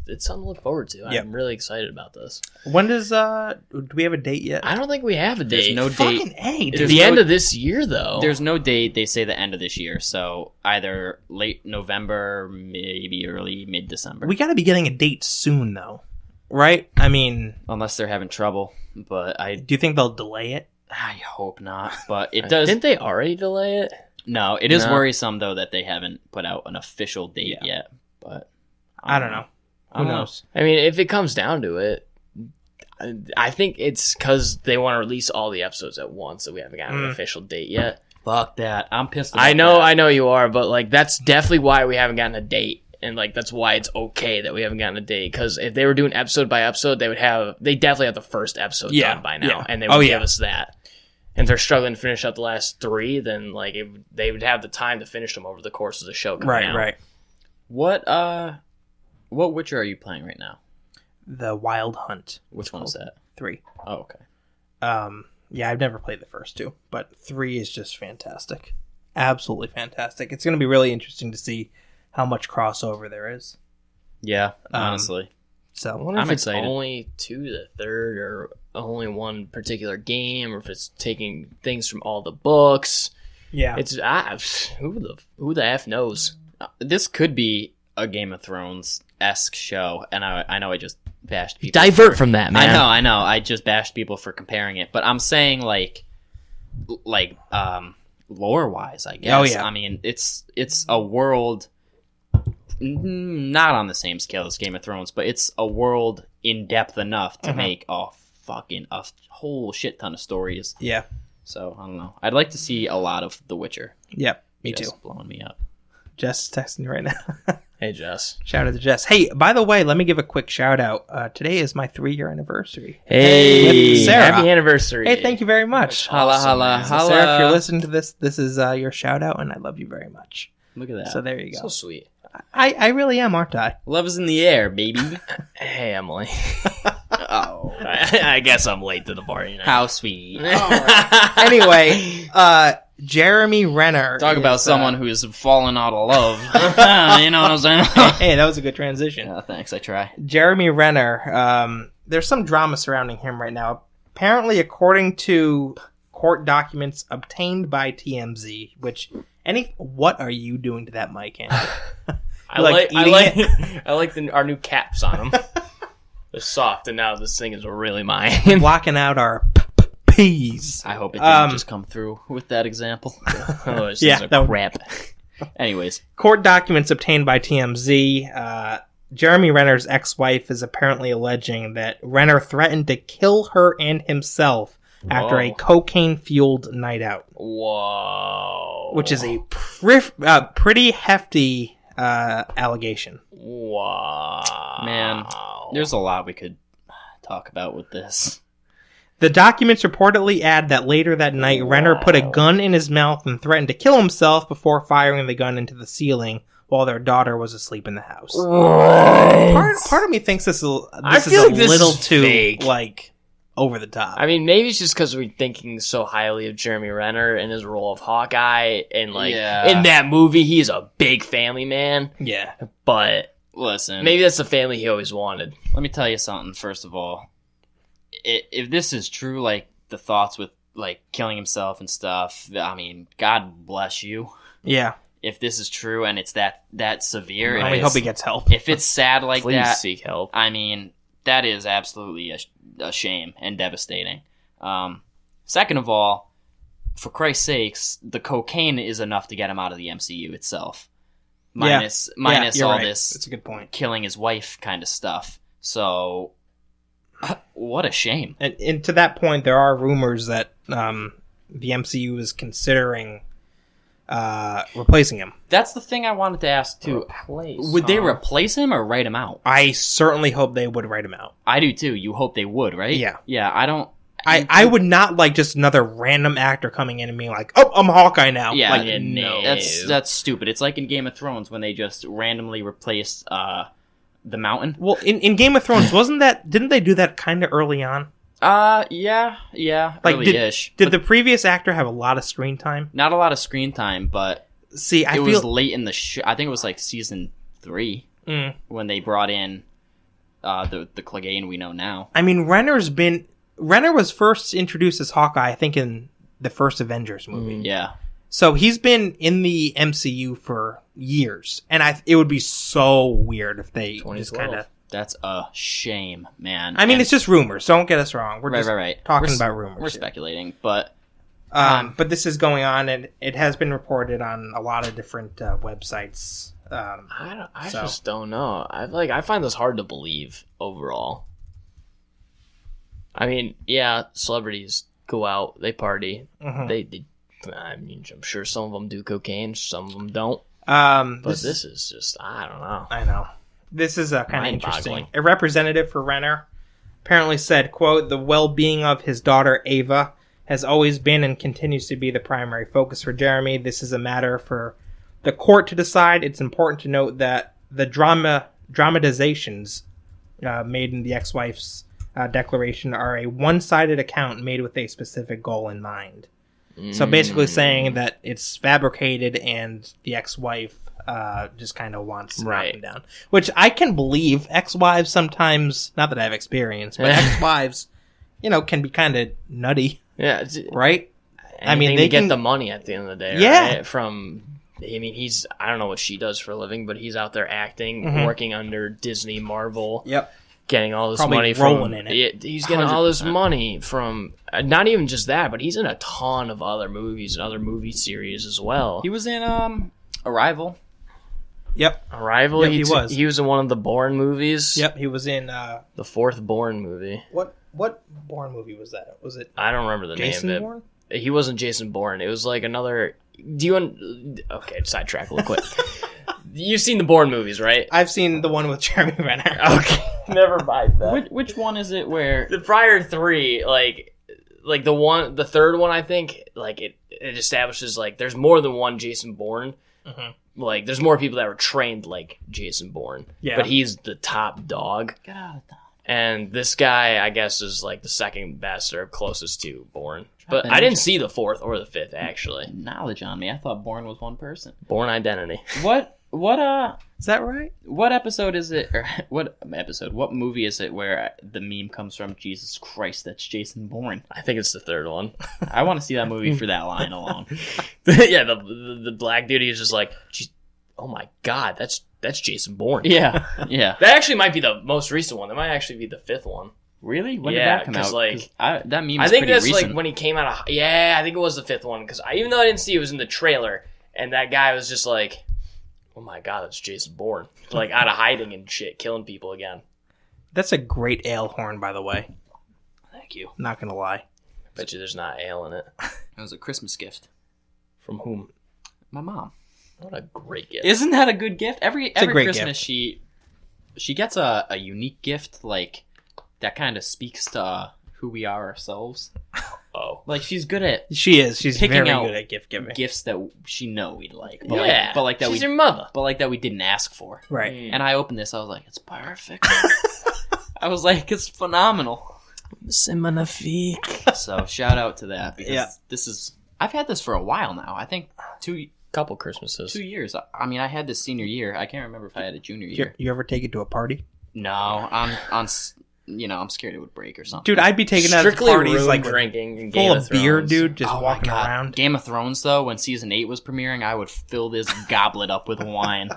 it's something to look forward to. I'm really excited about this. When does do we have a date yet? I don't think we have a date. There's no Fucking date. A. At the end of this year, though. There's no date. They say the end of this year, so either late November, maybe early mid-December. We got to be getting a date soon, though, right? I mean, unless they're having trouble. But do you think they'll delay it? I hope not. But it does. Didn't they already delay it? No, it is worrisome though that they haven't put out an official date yet. But I don't know. Who knows? I mean, if it comes down to it, I think it's because they want to release all the episodes at once, so we haven't gotten an official date yet. Fuck that! I'm pissed about I know you are, but like that's definitely why we haven't gotten a date, and like that's why it's okay that we haven't gotten a date. Because if they were doing episode by episode, they definitely have the first episode done by now, and they would give us that. And if they're struggling to finish out the last 3, then like they would have the time to finish them over the course of the show coming out. Right. What Witcher are you playing right now? The Wild Hunt. Which one is that? 3. Oh, okay. Yeah, I've never played the first 2, but 3 is just fantastic. Absolutely fantastic. It's going to be really interesting to see how much crossover there is. Yeah, honestly. So I wonder if it's only 2 to the 3rd, or only one particular game, or if it's taking things from all the books. Yeah, it's who the F knows. This could be a Game of Thrones-esque show, and I know I just bashed people. Divert from that, man. I know. I just bashed people for comparing it, but I'm saying like lore-wise, I guess. Oh yeah. I mean, it's a world not on the same scale as Game of Thrones, but it's a world in depth enough to make a whole shit ton of stories. Yeah. So I don't know. I'd like to see a lot of The Witcher. Yep. Me too. Blowing me up. Jess is texting you right now. Hey, Jess. Shout out to Jess. Hey, by the way, let me give a quick shout out. Today is my 3-year anniversary. Hey, with Sarah. happy anniversary. Hey, thank you very much. Holla, Awesome, holla, man. So holla. Sarah, if you're listening to this, this is your shout out, and I love you very much. Look at that. So there you go. So sweet. I really am, aren't I? Love is in the air, baby. Hey, Emily. Oh. I guess I'm late to the party now. How sweet. Anyway, Jeremy Renner. Talk about is, someone who's fallen out of love. You know what I'm saying? Hey, that was a good transition. Yeah, thanks. I try. Jeremy Renner. There's some drama surrounding him right now. Apparently, according to court documents obtained by TMZ, which what are you doing to that mic, Andrew? I like our new caps on them. They're soft, and now this thing is really mine. Blocking out our P's. I hope it didn't just come through with that example. Oh, this Yeah, is that would- crap. Anyways, Court documents obtained by TMZ. Jeremy Renner's ex-wife is apparently alleging that Renner threatened to kill her and himself after a Whoa. cocaine-fueled night out, Whoa. which is a pretty hefty allegation. Wow. man, there's a lot we could talk about with this. The documents reportedly add that later that night, Renner put a gun in his mouth and threatened to kill himself before firing the gun into the ceiling while their daughter was asleep in the house. Part of me thinks this is a little too fake. like over the top. I mean, maybe it's just because we're thinking so highly of Jeremy Renner and his role of Hawkeye, and in that movie, he is a big family man. Yeah. But Listen, maybe that's the family he always wanted. let me tell you something. First of all, if this is true, like the thoughts with like killing himself and stuff, I mean, God bless you. Yeah. If this is true and it's that severe, I hope he gets help. if it's sad like Please that, seek help. I mean, that is absolutely a shame and devastating. Second of all, for Christ's sakes, the cocaine is enough to get him out of the MCU itself. Minus you're all right. this That's a good point. killing his wife kind of stuff. So, what a shame. And to that point, there are rumors that the MCU is considering replacing him. That's the thing I wanted to ask too. Would they replace him or write him out? I certainly hope they would write him out. I do too. You hope they would, right? Yeah. Yeah, I don't... I would not like just another random actor coming in and being like, "Oh, I'm Hawkeye now." Yeah, like, yeah, no. that's stupid. It's like in Game of Thrones when they just randomly replaced the Mountain. Well, in Game of Thrones, didn't they do that kind of early on? Yeah, Like, early-ish. Did the previous actor have a lot of screen time? Not a lot of screen time, but See, I it feel was late in the show. I think it was like season 3 when they brought in the Clegane we know now. I mean, Renner was first introduced as Hawkeye, I think, in the first Avengers movie. Yeah. So he's been in the MCU for years, and it would be so weird if they just kind of. That's a shame, man. I mean, And- it's just rumors. Don't get us wrong. We're just right. talking We're about rumors. We're here. speculating, but But this is going on, and it has been reported on a lot of different websites. I just don't know. I find this hard to believe overall. I mean, yeah, celebrities go out, they party, they. I mean, I'm sure some of them do cocaine, some of them don't. But this is just, I don't know. I know. This is kind of interesting. Mind-boggling. A representative for Renner apparently said, quote, "The well-being of his daughter, Ava, has always been and continues to be the primary focus for Jeremy. This is a matter for the court to decide. It's important to note that the dramatizations made in the ex-wife's declaration are a one-sided account made with a specific goal in mind." So basically saying that it's fabricated and the ex-wife just kind of wants to knock him down. Which I can believe. Ex-wives sometimes, not that I have experience, but ex-wives, can be kind of nutty. Yeah. Right? I mean, they get the money at the end of the day, Yeah. right? I don't know what she does for a living, but he's out there acting, working under Disney, Marvel. Yep. Getting all this Probably money rolling from in it. He's getting all this 100%. money from not even just that, but he's in a ton of other movies and other movie series as well. he was in Arrival. Yep. Arrival. Yep, he was. He was in one of the Bourne movies. Yep. He was in The fourth Bourne movie. what Bourne movie was that? Was it I don't remember the Jason name of it. Bourne? He wasn't Jason Bourne. It was like another. Okay, sidetrack real quick. You've seen the Bourne movies, right? I've seen the one with Jeremy Renner. Okay, never mind that. Which one is it where The prior three, like the third one, I think, like it establishes like there's more than one Jason Bourne. Mm-hmm. Like there's more people that were trained like Jason Bourne. Yeah. But he's the top dog. Get out of town. And this guy, I guess, is like the second best or closest to Bourne. But Dropping I didn't see the fourth or the fifth, actually. Knowledge on me. I thought Bourne was one person. Bourne Identity. What Is that right? What episode is it, or what movie is it where the meme comes from? Jesus Christ, that's Jason Bourne. I think it's the third one. I want to see that movie for that line alone. Yeah, the black dude is just like, oh my god, that's Jason Bourne. Yeah. That actually might be the most recent one. That might actually be the fifth one. Really? When did Yeah, that come out? 'cause, like, that meme is I think pretty that's recent. like when he came out of... Yeah, I think it was the fifth one. Because even though I didn't see it was in the trailer, and that guy was just like, oh my god, that's Jason Bourne. Like, out of hiding and shit, killing people again. That's a great ale horn, by the way. Thank you. Not gonna lie. Bet you there's not ale in it. It was a Christmas gift. From whom? My mom. What a great gift. Isn't that a good gift? Every a great Christmas she gets a unique gift, like, that kind of speaks to who we are ourselves. Oh. Like, she's good at She is. She's Picking very out good at gift giving. gifts that she know we'd like. Yeah. But like that She's we your mother. But like that we didn't ask for. Right. And I opened this, I was like, it's perfect. I was like, it's phenomenal. C'est magnifique. So shout out to that, because Yeah. this is, I've had this for a while now. I think Couple Christmases. 2 years. I mean, I had this senior year. I can't remember if I had a junior year. You ever take it to a party? No, I'm scared it would break or something. Dude, I'd be taking that to Strictly parties room like drinking and full Game of beer, Thrones. dude, just Oh my walking God. around. Game of Thrones, though, when season 8 was premiering, I would fill this goblet up with wine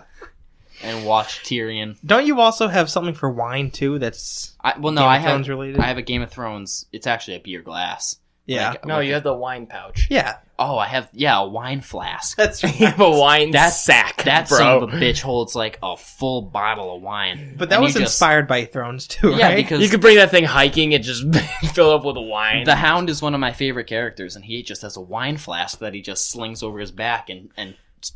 and watch Tyrion. Don't you also have something for wine too? That's Game of Thrones related? I have a Game of Thrones. It's actually a beer glass. yeah, Like, No, you have the wine pouch. yeah. Oh, I have a wine flask. That's You have a wine sack, That bro. son of a bitch holds like a full bottle of wine. But that And was you just- inspired by Thrones too, Yeah, right? because You could bring that thing hiking and just fill up with wine. the Hound is one of my favorite characters, and he just has a wine flask that he just slings over his back and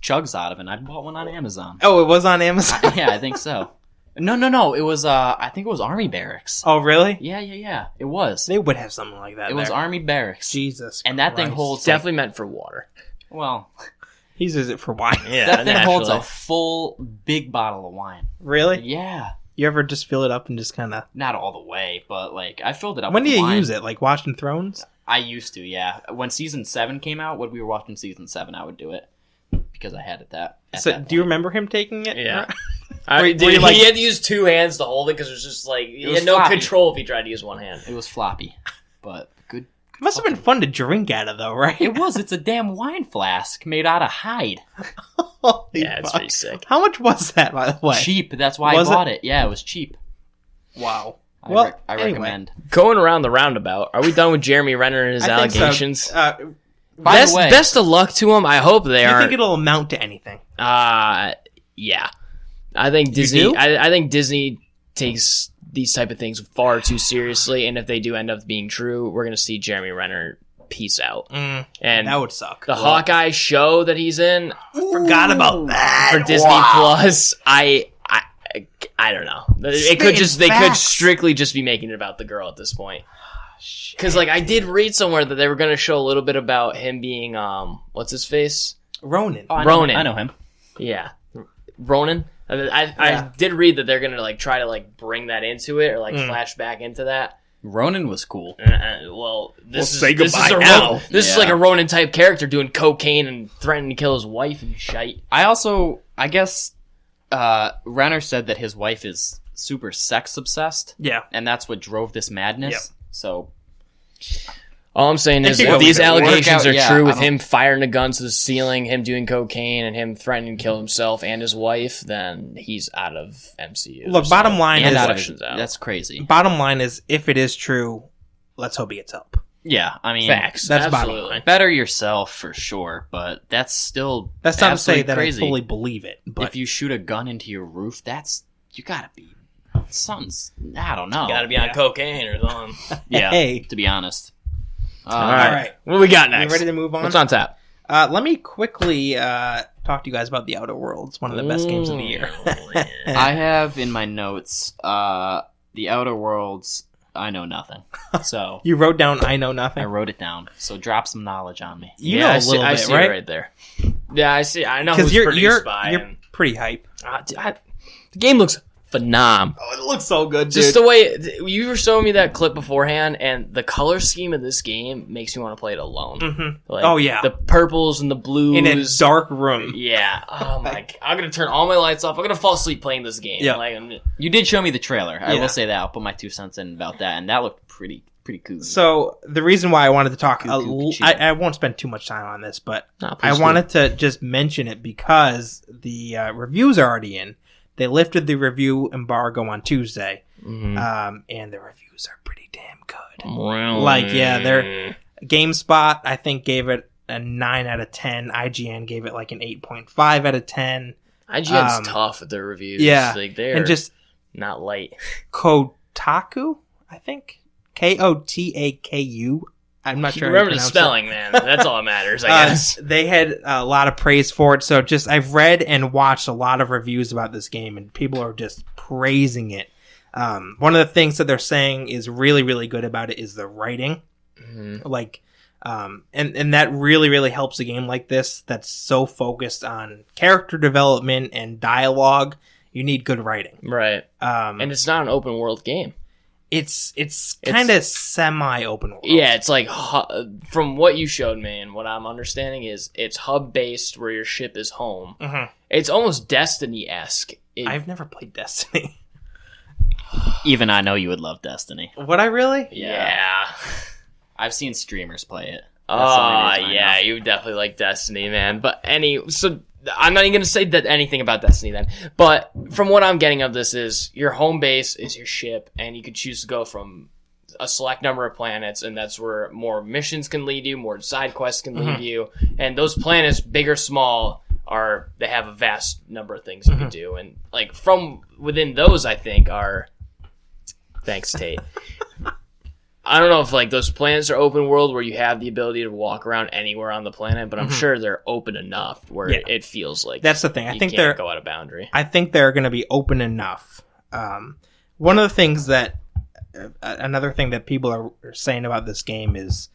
chugs out of, and I bought one on Amazon. Oh, it was on Amazon. Yeah, I think so. No. It was I think it was Army Barracks. Oh, really? Yeah. It was. They would have something like that. It was there. Army Barracks. Jesus, And that thing Christ. holds It's definitely meant for water. well, He uses it for wine. Yeah, that thing holds a naturally. full big bottle of wine. Really? Yeah. You ever just fill it up and just kind of? Not all the way, but like I filled it up. When do with you wine. use it? Like watching Thrones? I used to, yeah. When season 7 came out, when we were watching season 7, I would do it because I had it at So, that do you point. remember him taking it? Yeah. Were Dude, you like- he had to use two hands to hold it because it was just like he was had no floppy. control if he tried to use one hand. It was floppy, but good. It must have been fun to drink out of, though, right? It was. It's a damn wine flask made out of hide. Holy Yeah, it's fuck. pretty sick. How much was that, by the way? Cheap. That's why Was I bought it? Yeah, it was cheap. Wow. I Well, I anyway. recommend. Going around the roundabout, are we done with Jeremy Renner and his I think so. allegations? By the way, Best of luck to him. I hope they do you are. think it'll amount to anything? Yeah. I think Disney. do? I think Disney takes these type of things far too seriously, and if they do end up being true, we're gonna see Jeremy Renner peace out. And That would suck. the Hawkeye show that he's in Forgot about that. for Disney Wow. Plus, I don't know. It could just they could facts. strictly just be making it about the girl at this point. Because like I did read somewhere that they were going to show a little bit about him being what's his face? Ronan. Oh, Ronan. I know him. Yeah, Ronan. I did read that they're going to like try to like bring that into it or like flash back into that. Ronan was cool. Well, this say is this is goodbye a now. This is Yeah. like a Ronan type character doing cocaine and threatening to kill his wife and shite. I guess Renner said that his wife is super sex obsessed, Yeah. and that's what drove this madness. Yep. So All I'm saying is, If if these it work allegations out, are yeah, true, I with don't- him firing a gun to the ceiling, him doing cocaine, and him threatening to kill himself and his wife, then he's out of MCU. Look, bottom line and is- out of Questions out. that's crazy. Bottom line is, if it is true, let's hope he gets help. Yeah, I mean, Facts. That's bottom Absolutely. line. better yourself for sure, but that's still That's not to say absolutely that crazy. I fully believe it, but If you shoot a gun into your roof, you gotta be something's. I don't know. Gotta be on cocaine or something. Yeah, Hey. to be honest. All right. right. What we got you next? ready to move on? What's on tap? Let me quickly talk to you guys about The Outer Worlds, one of the best games of the year. I have in my notes, The Outer Worlds, I know nothing. So You wrote down I know nothing? I wrote it down. So drop some knowledge on me. You know a little I bit, see right? it right there. Yeah, I see. I know Because who's produced by. you're pretty hype. The game looks phenomenal. Oh, it looks so good, dude. Just the way you were showing me that clip beforehand, and the color scheme of this game makes me want to play it alone. Mm-hmm. Like, oh, yeah. the purples and the blues in a dark room. Yeah. Oh my! I'm gonna turn all my lights off. I'm gonna fall asleep playing this game. Yeah. Like, You did show me the trailer. I Yeah. will say that. I'll put my 2 cents in about that, and that looked pretty cool. So the reason why I wanted to talk, Cool. I won't spend too much time on this, but Nah, I please do. wanted to just mention it because the reviews are already in. They lifted the review embargo on Tuesday, and the reviews are pretty damn good. Really? Like, yeah, they're GameSpot, I think, gave it a 9 out of 10. IGN gave it like an 8.5 out of 10. IGN's tough with their reviews. Yeah, Like, they're and just not light. Kotaku, I think, Kotaku. I'm not sure. Remember the spelling, man. That's all that matters, I guess. They had a lot of praise for it. So just I've read and watched a lot of reviews about this game, and people are just praising it. One of the things that they're saying is really, really good about it is the writing. Mm-hmm. Like, and that really, really helps a game like this that's so focused on character development and dialogue. You need good writing. Right. And it's not an open world game. It's kind of semi-open world. Yeah, it's like, from what you showed me and what I'm understanding is it's hub-based where your ship is home. Mm-hmm. It's almost Destiny-esque. I've never played Destiny. Even I know you would love Destiny. Would I really? Yeah. I've seen streamers play it. Oh, yeah, you would definitely like Destiny, man. But so I'm not even going to say that anything about Destiny then. But from what I'm getting of this is your home base is your ship, and you can choose to go from a select number of planets, and that's where more missions can lead you, more side quests can lead you. And those planets, big or small, they have a vast number of things you can do. And like from within those, I think are... Thanks, Tate. I don't know if like those planets are open world where you have the ability to walk around anywhere on the planet, but I'm sure they're open enough where it feels like that's the thing. I think they're go out of boundary. I think they're going to be open enough. One of the things that another thing that people are saying about this game is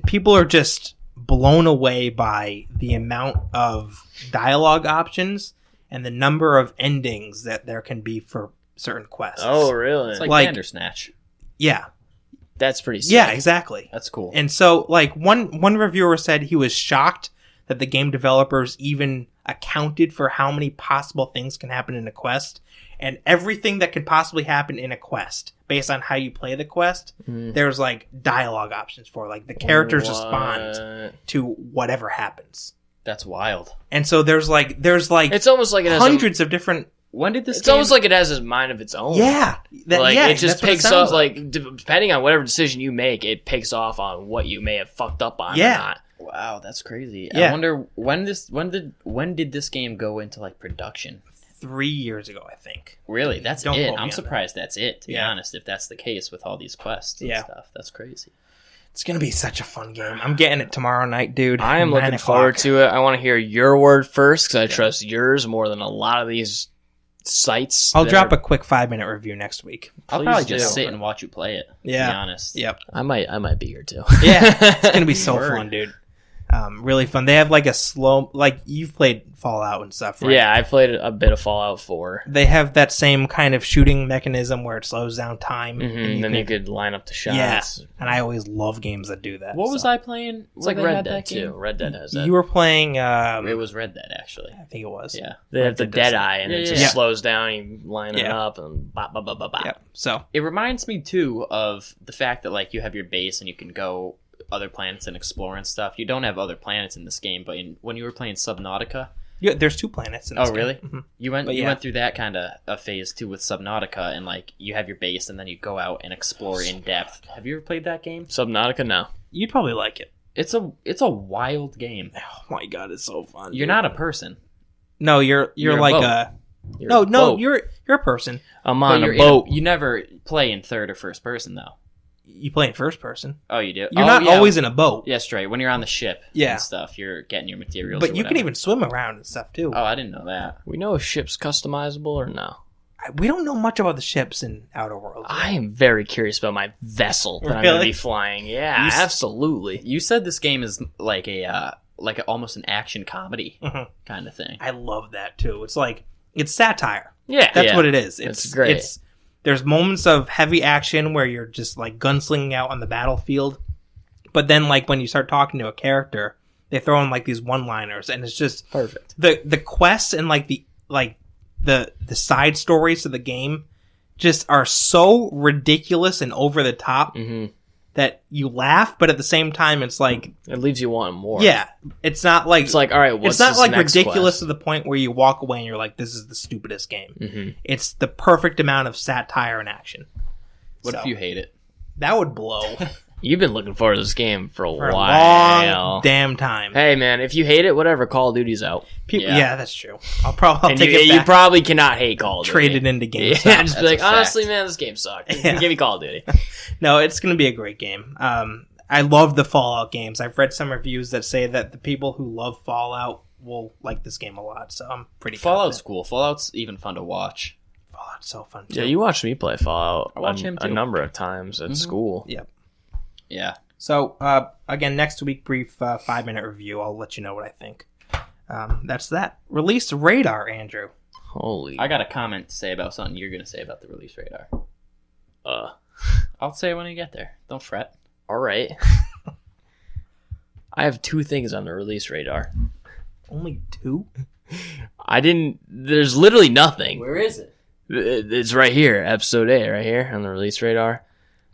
people are just blown away by the amount of dialogue options and the number of endings that there can be for certain quests. Oh, really? It's like Bandersnatch. Yeah. That's pretty sick. Yeah, exactly. That's cool. And so, like, one reviewer said he was shocked that the game developers even accounted for how many possible things can happen in a quest. And everything that could possibly happen in a quest, based on how you play the quest, there's, like, dialogue options for. Like, the characters respond to whatever happens. That's wild. And so there's it's almost like it has hundreds of different... When did this It's almost like it has a mind of its own. Yeah. It just picks up, like depending on whatever decision you make, it picks off on what you may have fucked up on or not. Wow, that's crazy. Yeah. I wonder when did this game go into like production? 3 years ago, I think. Really? That's Don't it. quote me I'm on surprised that's it, to be honest, if that's the case with all these quests and stuff. That's crazy. It's going to be such a fun game. I'm getting it tomorrow night, dude. I am looking forward to it. I want to hear your word first because I trust yours more than a lot of these sites. I'll drop a quick 5-minute review next week. I'll probably just sit and watch you play it. Yeah. To be honest. Yep. I might be here too. Yeah. It's going to be so fun, dude. Really fun. They have like a slow, like you've played Fallout and stuff, right? Yeah, I played a bit of Fallout 4. They have that same kind of shooting mechanism where it slows down time. And then you could line up the shots. Yeah. And I always love games that do that. What was I playing? It's like Red Dead too. Red Dead has that. You were playing... it was Red Dead, actually. I think it was. Yeah. They have the dead eye, and it just slows down, you line it Yeah. up, and bop, bop, bop, bop, bop. Yep. So... It reminds me, too, of the fact that, like, you have your base and you can go other planets and explore and stuff. You don't have other planets in this game, but when you were playing Subnautica... Yeah, there's 2 planets in this game. Really? Mm-hmm. You went through that kind of a phase, too, with Subnautica, and, like, you have your base, and then you go out and explore in depth. Have you ever played that game? Subnautica, no. You'd probably like it. It's a wild game. Oh my god, it's so fun. You're not a person. No, you're like a... You're you're a person. I'm on But a boat. You never play in third or first person, though. You play in first person. Oh, you do? You're not always in a boat. Yeah, straight. When you're on the ship and stuff, you're getting your materials. But you can even swim around and stuff, too. Oh, I didn't know that. We know if ship's customizable or no? We don't know much about the ships in Outer Worlds. I am very curious about my vessel that I'm going to be flying. Yeah, absolutely. You said this game is like almost an action comedy kind of thing. I love that, too. It's satire. Yeah. That's what it is. It's great. There's moments of heavy action where you're just like gunslinging out on the battlefield. But then like when you start talking to a character, they throw in like these one-liners and it's just perfect. The quests and like the side stories of the game just are so ridiculous and over the top that you laugh, but at the same time it's like it leaves you wanting more. Yeah. It's not like all right, what's it's not this like next ridiculous quest? to the point where you walk away and you're like, this is the stupidest game. It's the perfect amount of satire and action. What if you hate it? That would blow. You've been looking forward to this game for a while. Long damn time. Hey man, if you hate it, whatever, Call of Duty's out. Yeah, that's true. I'll take it back. You probably cannot hate Call of Duty. Trade it into games. Yeah, just be like, honestly, man, this game sucked. Give me Call of Duty. No, it's going to be a great game. I love the Fallout games. I've read some reviews that say that the people who love Fallout will like this game a lot, so I'm pretty Fallout's confident. cool. Fallout's even fun to watch. Fallout's so fun, too. Yeah, you watched me play Fallout I watched him, too. a number of times at school. Yep. Yeah. So, again, next week, brief 5-minute review. I'll let you know what I think. That's that. Release radar, Andrew. Holy. I got a comment to say about something you're going to say about the release radar. I'll say it when I get there. Don't fret. All right. I have 2 things on the release radar. Only 2? There's literally nothing. Where is it? It's right here, episode 8, right here on the release radar.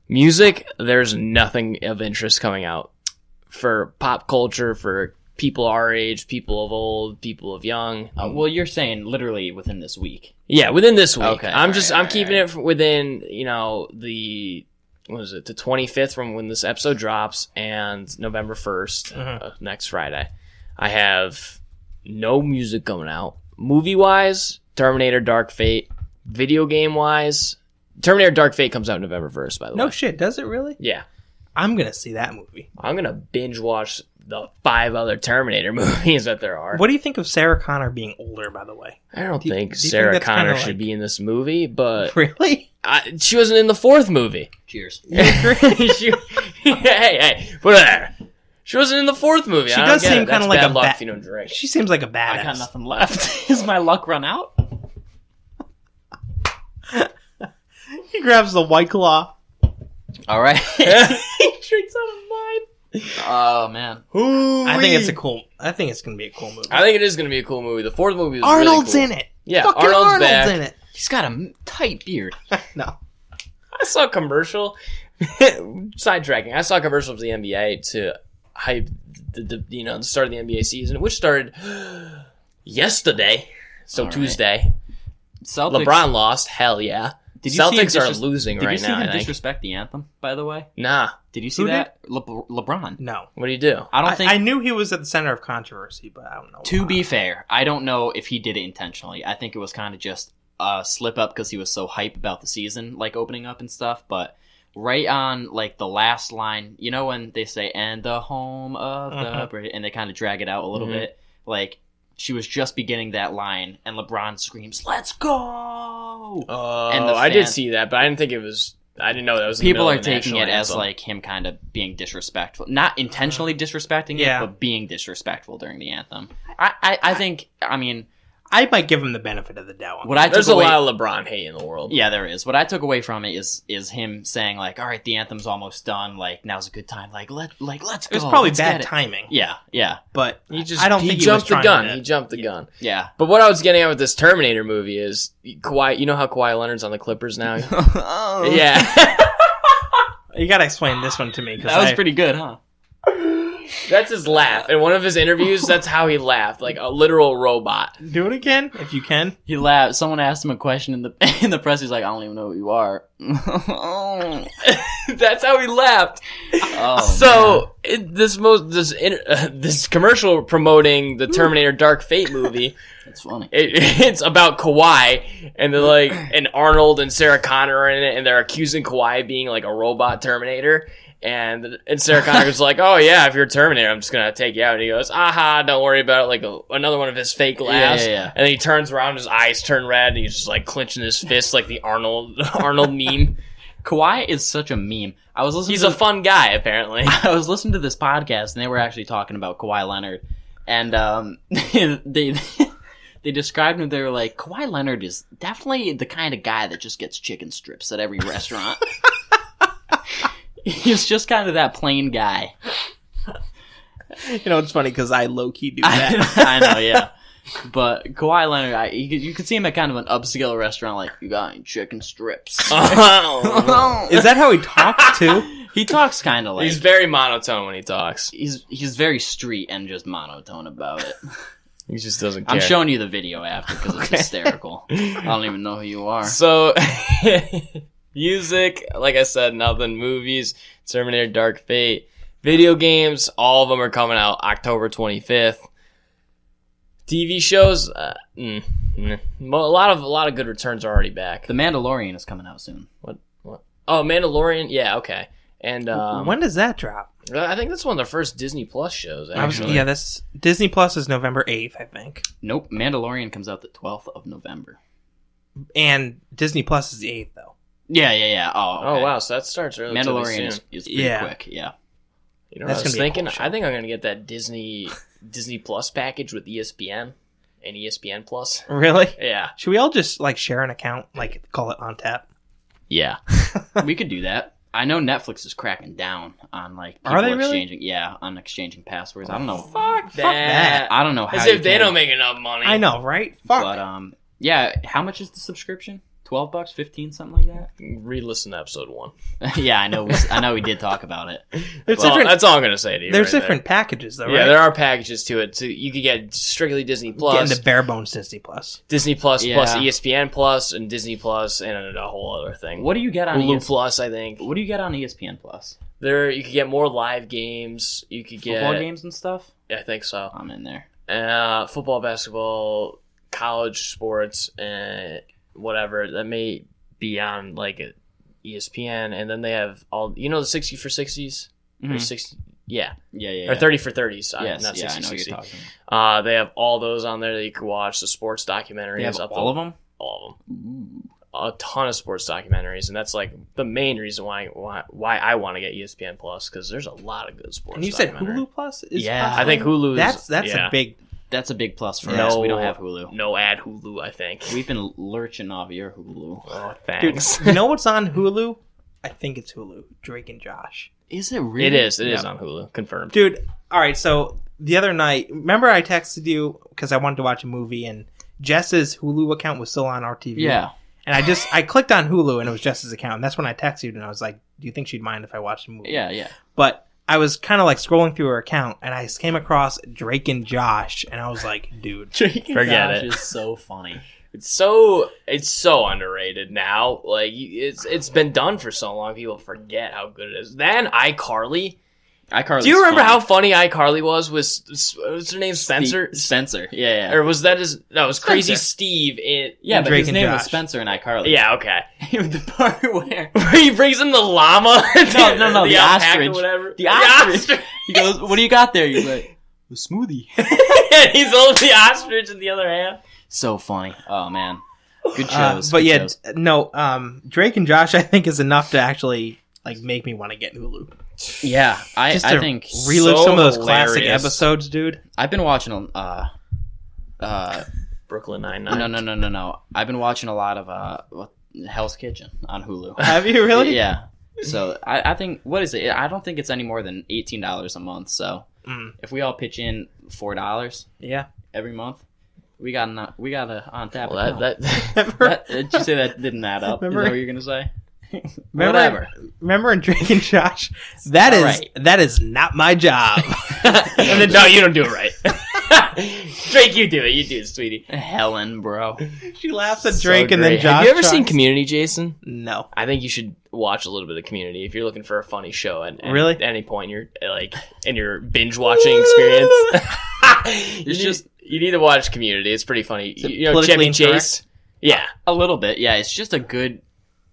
Music, there's nothing of interest coming out. For pop culture, for people our age, people of old, people of young. Well, you're saying literally within this week. Yeah, within this week. Okay, I'm keeping it within, the 25th from when this episode drops and November 1st, next Friday. I have no music coming out. Movie-wise, Terminator Dark Fate. Video game-wise, Terminator Dark Fate comes out November 1st, by the way. No shit, does it really? Yeah. I'm going to see that movie. I'm going to binge watch the 5 other Terminator movies that there are. What do you think of Sarah Connor being older, by the way? I don't think do you Sarah think that's Connor kinda should be in this movie, but... Really? She wasn't in the 4th movie. Cheers. Hey, put it there. She wasn't in the 4th movie. She does seem kind of like bad a luck if you don't drink. She seems like a badass. I got nothing left. Is my luck run out? He grabs the White Claw. All right. He drinks out of mine. Oh man. I think it's going to be a cool movie. I think it is going to be a cool movie. The 4th movie is Arnold's really cool. in it. Yeah, Fucking Arnold's back. in it. He's got a tight beard. No. I saw a commercial. Sidetracking. I saw a commercial for the NBA to hype the start of the NBA season, which started yesterday. So All right. Tuesday. Celtics. LeBron lost. Hell yeah. Did you see him Celtics are losing Did right you see now. him I think. disrespect the anthem? By the way, Nah. did you see Who that? LeBron. No. What do you do? I don't think. I knew he was at the center of controversy, but I don't know. To why. be fair, I don't know if he did it intentionally. I think it was kind of just a slip up because he was so hype about the season, like opening up and stuff. But right on like the last line, you know when they say "and the home of the British," and they kind of drag it out a little bit, like she was just beginning that line, and LeBron screams, "Let's go!" Oh, And the I did fan- see that, but I didn't think it was. I didn't know that was. In People the are middle of the taking it national as anthem. like him kind of being disrespectful, not intentionally disrespecting Yeah. it, but being disrespectful during the anthem. I think. I mean, I might give him the benefit of the doubt. what I took There's a away. lot of LeBron hate in the world. Yeah, there is. What I took away from it is him saying like, "All right, the anthem's almost done. Like now's a good time. Let's go." It was probably Let's bad get it." timing. Yeah, But I don't think he jumped was the trying gun. to- He jumped the gun. yeah. But what I was getting at with this Terminator movie is Kawhi. You know how Kawhi Leonard's on the Clippers now? Yeah. You got to explain this one to me. 'Cause That was pretty good, huh? That's his laugh. In one of his interviews, that's how he laughed, like a literal robot. Do it again, if you can. He laughed. Someone asked him a question in the press. He's like, "I don't even know who you are." That's how he laughed. Oh, So this commercial promoting the Terminator Dark Fate movie It's funny. It's about Kawhi, and they're like, and Arnold and Sarah Connor are in it, and they're accusing Kawhi of being like a robot Terminator. And Sarah Connor's like, oh yeah, if you're a Terminator, I'm just gonna take you out. And he goes, aha, don't worry about it. Like another one of his fake laughs. Yeah. And then he turns around, his eyes turn red, and he's just like clenching his fist like the Arnold meme. Kawhi is such a meme. He's a fun guy, apparently. I was listening to this podcast, and they were actually talking about Kawhi Leonard, and they described him. They were like, Kawhi Leonard is definitely the kind of guy that just gets chicken strips at every restaurant. He's just kind of that plain guy. You know, it's funny because I low-key do that. I know, yeah. But Kawhi Leonard, you could see him at kind of an upscale restaurant, like, you got any chicken strips? Is that how he talks, too? He talks kind of like... He's very monotone when he talks. He's very street and just monotone about it. He just doesn't care. I'm showing you the video after because it's hysterical. I don't even know who you are. So... Music, like I said, nothing. Movies, Terminator Dark Fate. Video games, all of them are coming out October 25th. TV shows, a lot of good returns are already back. The Mandalorian is coming out soon. What? Oh, Mandalorian? Yeah, okay. And when does that drop? I think that's one of the first Disney Plus shows, actually. That's Disney Plus is November 8th, I think. Nope, Mandalorian comes out the 12th of November. And Disney Plus is the 8th, though. Yeah. Oh, okay. Oh, wow, so that starts really Mandalorian soon. is pretty quick, yeah. You know what I was thinking? I think I'm going to get that Disney Plus package with ESPN and ESPN Plus. Really? Yeah. Should we all just, like, share an account, like, call it On Tap? Yeah. We could do that. I know Netflix is cracking down on, like, people Are they really? exchanging passwords. I don't know. Fuck that. I don't know how As if they don't make enough money. I know, right? Fuck. But, yeah, how much is the subscription? $12, 15, something like that. Re-listen to episode 1. Yeah, I know. We did talk about it. That's all I'm gonna say to you. There's different packages, though, right? Yeah, there are packages to it. So you could get strictly Disney Plus, getting the bare bones Disney Plus, Disney Plus plus ESPN Plus, and Disney Plus, and a whole other thing. What do you get on Hulu Plus? I think. What do you get on ESPN Plus? There, you could get more live games. You could get football games and stuff. Yeah, I think so. I'm in there. Football, basketball, college sports, and whatever that may be on like ESPN, and then they have all the 60 for 60s or 60 or 30 for 30s. Yes, not 60 I know 60. You're talking. They have all those on there that you can watch. The sports documentaries. They have all of them. All of them. A ton of sports documentaries, and that's like the main reason why I want to get ESPN Plus, because there's a lot of good sports. And you said Hulu Plus? I think Hulu. That's a big. That's a big plus for us. We don't have Hulu. No ad Hulu, I think. We've been lurching off your Hulu. Oh, thanks. Dude, you know what's on Hulu? I think it's Hulu. Drake and Josh. Is it really? It is. It is on Hulu. Confirmed. Dude, all right. So the other night, remember I texted you because I wanted to watch a movie, and Jess's Hulu account was still on our TV. Yeah. And I clicked on Hulu, and it was Jess's account. And that's when I texted you, and I was like, do you think she'd mind if I watched the movie? Yeah. But I was kind of like scrolling through her account, and I came across Drake and Josh, and I was like, dude. Drake and forget Josh it. is so funny. It's so underrated now. Like it's been done for so long, people forget how good it is. Then iCarly. Do you remember how funny iCarly was? What's her name? Spencer? Spencer. Yeah. Or was that his? No, it was Spencer. Crazy Steve. But Drake his and name Josh. was Spencer and iCarly. Yeah, okay. The part where he brings in the llama. No, the ostrich. Or whatever. The ostrich. He goes, "What do you got there?" He's like, "A smoothie." And he's holding the ostrich in the other hand. So funny. Oh man, good shows. But good yeah, shows. no. Drake and Josh, I think, is enough to actually like make me want to get Hulu. Yeah, I think relive so some of those classic hilarious. episodes, dude. I've been watching Brooklyn Nine-Nine. No. I've been watching a lot of Hell's Kitchen on Hulu. Have you really? Yeah. So I think, what is it? I don't think it's any more than $18 a month. So if we all pitch in $4, every month, we got a on tap. Well, Did you say that didn't add up? Is that what you're gonna say? Remember in Drake and Josh? That is not my job. And then, no, you don't do it right. Drake, you do it, sweetie. Helen, bro. She laughs at Drake and then great. Josh. Have you ever seen tries- Community, Jason? No. I think you should watch a little bit of Community if you're looking for a funny show at Really? any point in your binge watching experience. You need to watch Community. It's pretty funny. politically Chevy incorrect? Chase. Yeah. A little bit, yeah. It's just a good...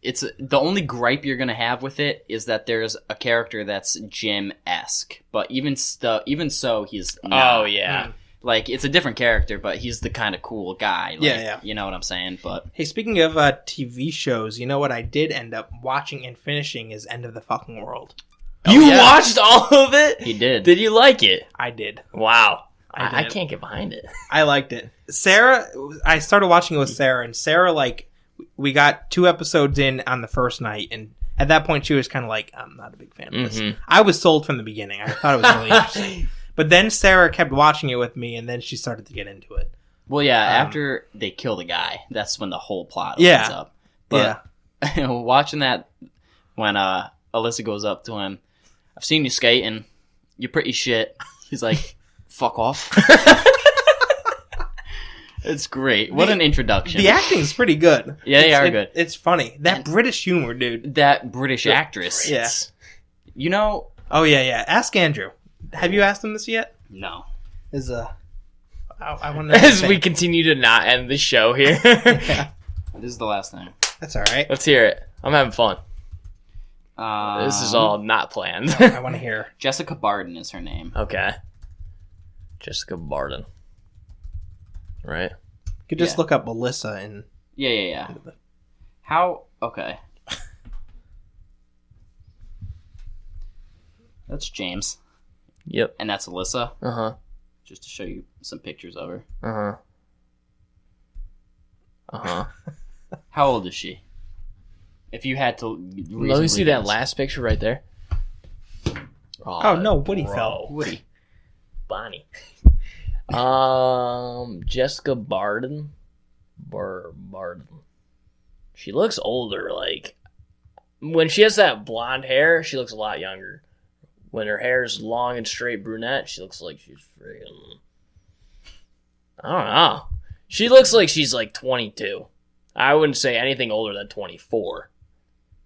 the only gripe you're going to have with it is that there's a character that's Jim-esque. But even so, he's not. Oh, yeah. Like, it's a different character, but he's the kind of cool guy. Like, Yeah. You know what I'm saying? But Hey, speaking of TV shows, you know what I did end up watching and finishing is End of the Fucking World. You watched all of it? he did. Did you like it? I did. Wow. I I did. can't get behind it. I liked it. Sarah, I started watching it with Sarah, and Sarah, like, we got 2 episodes in on the first night, and at that point she was kind of like, I'm not a big fan of this. I was sold from the beginning. I thought it was really interesting. But then Sarah kept watching it with me, and then she started to get into it. Well, yeah, after they kill the guy, that's when the whole plot Yeah. opens up. But watching that, when Alyssa goes up to him, I've seen you skating. You're pretty shit. He's like, fuck off. It's great. What an introduction. The acting's pretty good. Yeah, they are good. It's funny. That British humor, dude. That British actress. Yeah. You know... Oh, yeah. Ask Andrew. Have you asked him this yet? No. I want to As we continue to not end the show here. Yeah. This is the last thing. That's all right. Let's hear it. I'm having fun. This is all not planned. I want to hear. Jessica Barden is her name. Okay. Jessica Barden. Right? You could just look up Melissa and... Yeah. How... Okay. That's James. Yep. And that's Alyssa. Uh-huh. Just to show you some pictures of her. Uh-huh. Uh-huh. How old is she? If you had to... Let me see that last picture right there. Oh, no, Woody fell. Woody. Bonnie. Jessica Barden. Barden. She looks older. Like, when she has that blonde hair, she looks a lot younger. When her hair is long and straight brunette, she looks like she's friggin'... I don't know. She looks like she's like 22. I wouldn't say anything older than 24.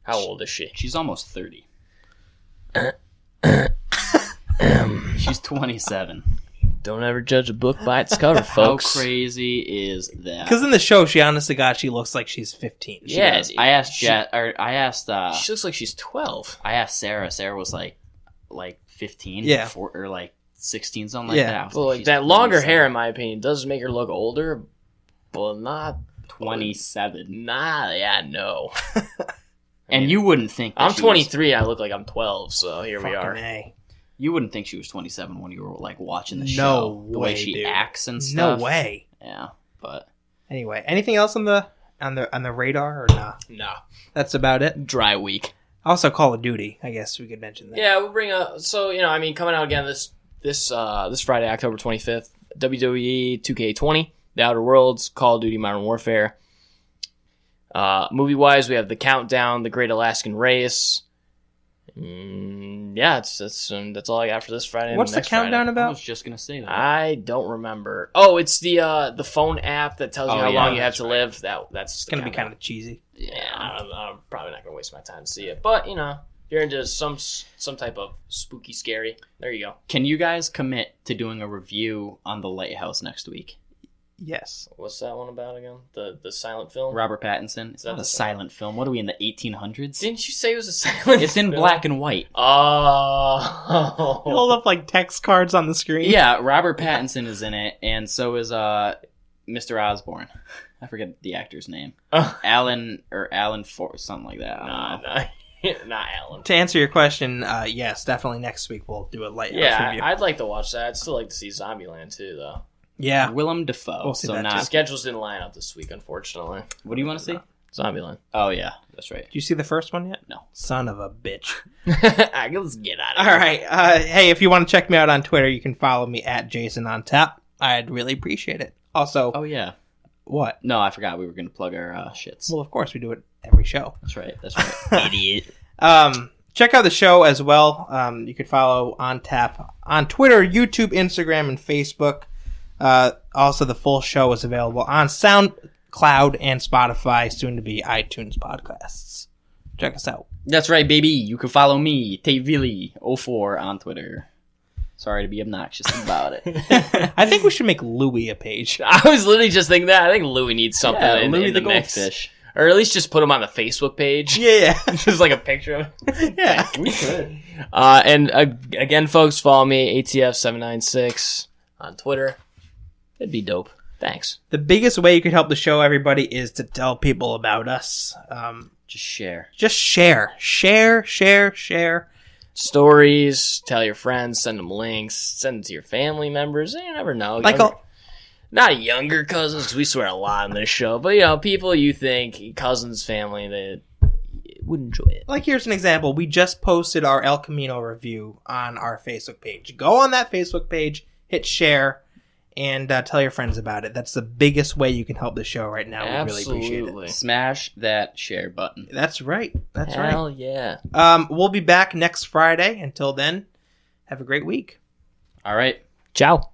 How old is she? She's almost 30. She's 27. Don't ever judge a book by its cover, folks. How crazy is that? Because in the show, she honest to God, she looks like she's 15. She does. I asked she looks like she's 12. I asked Sarah. Sarah was like 15, Yeah. or like 16, something like Yeah. that. I was Well, like she's that longer 27. hair, in my opinion, does make her look older, but not 27. Nah, yeah, no. And you wouldn't think that I'm she 23. I look like I'm 12. So here we are. Fucking A. You wouldn't think she was 27 when you were like watching the No show. The way way, she dude. acts and stuff. No way. Yeah, but Anyway, anything else on the radar or nah? Nah. That's about it. Dry week. Also, Call of Duty. I guess we could mention that. Yeah, we'll bring up. So coming out again this Friday, October 25th, WWE 2K20, The Outer Worlds, Call of Duty Modern Warfare. Movie wise, we have The Countdown, The Great Alaskan Race. Yeah, that's all I got for this Friday. What's and the next countdown Friday. I about? was just gonna say that. I don't remember. Oh, it's the phone app that tells you Oh, how yeah, long you have that's to right. live. That's It's gonna be kind of cheesy. yeah. I'm probably not gonna waste my time to see it, but if you're into some type of spooky, scary. There you go. Can you guys commit to doing a review on The Lighthouse next week? Yes. What's that one about again? The silent film. Robert Pattinson. It's that not the a silent film. What are we in the 1800s? Didn't you say it was a silent? It's in film? black and white. Oh. Hold up like text cards on the screen. Yeah, Robert Pattinson is in it, and so is Mr. Osborne. I forget the actor's name. Alan Ford, something like that. I don't know. Not Alan. To answer your question, yes, definitely next week we'll do a Lighthouse Yeah, review. I'd like to watch that. I'd still like to see Zombieland too, though. Yeah. Willem Dafoe. We'll see so that not. too. Schedules didn't line up this week, unfortunately. What do you want to see? Zombieland. Oh yeah, that's right. Did you see the first one yet? No. Son of a bitch. Let's get out of All here. right. Hey, if you want to check me out on Twitter, you can follow me at JasonOnTap. I'd really appreciate it. Also, Oh yeah. what? No, I forgot we were gonna plug our shits. Well, of course, we do it every show. That's right. That's right. Idiot. Check out the show as well. You could follow On Tap on Twitter, YouTube, Instagram, and Facebook. Also, the full show is available on SoundCloud and Spotify, soon to be iTunes podcasts. Check us out. That's right, baby. You can follow me, Tavili04 on Twitter. Sorry to be obnoxious about it. I think we should make Louis a page. I was literally just thinking that. I think Louis needs something in the mix. Goldfish. Or at least just put him on the Facebook page. Yeah. Just like a picture of him. Yeah. We could. And again, folks, follow me, ATF796 on Twitter. It'd be dope. Thanks. The biggest way you can help the show, everybody, is to tell people about us. Just share. Just share. Share. Stories, tell your friends, send them links, send them to your family members. You never know. Not younger cousins, because we swear a lot on this show, but people you think, cousins, family, that would enjoy it. Like, here's an example. We just posted our El Camino review on our Facebook page. Go on that Facebook page, hit share, and tell your friends about it. That's the biggest way you can help the show right now. Absolutely. We really appreciate it. Smash that share button. That's right. Hell yeah. We'll be back next Friday. Until then, have a great week. All right. Ciao.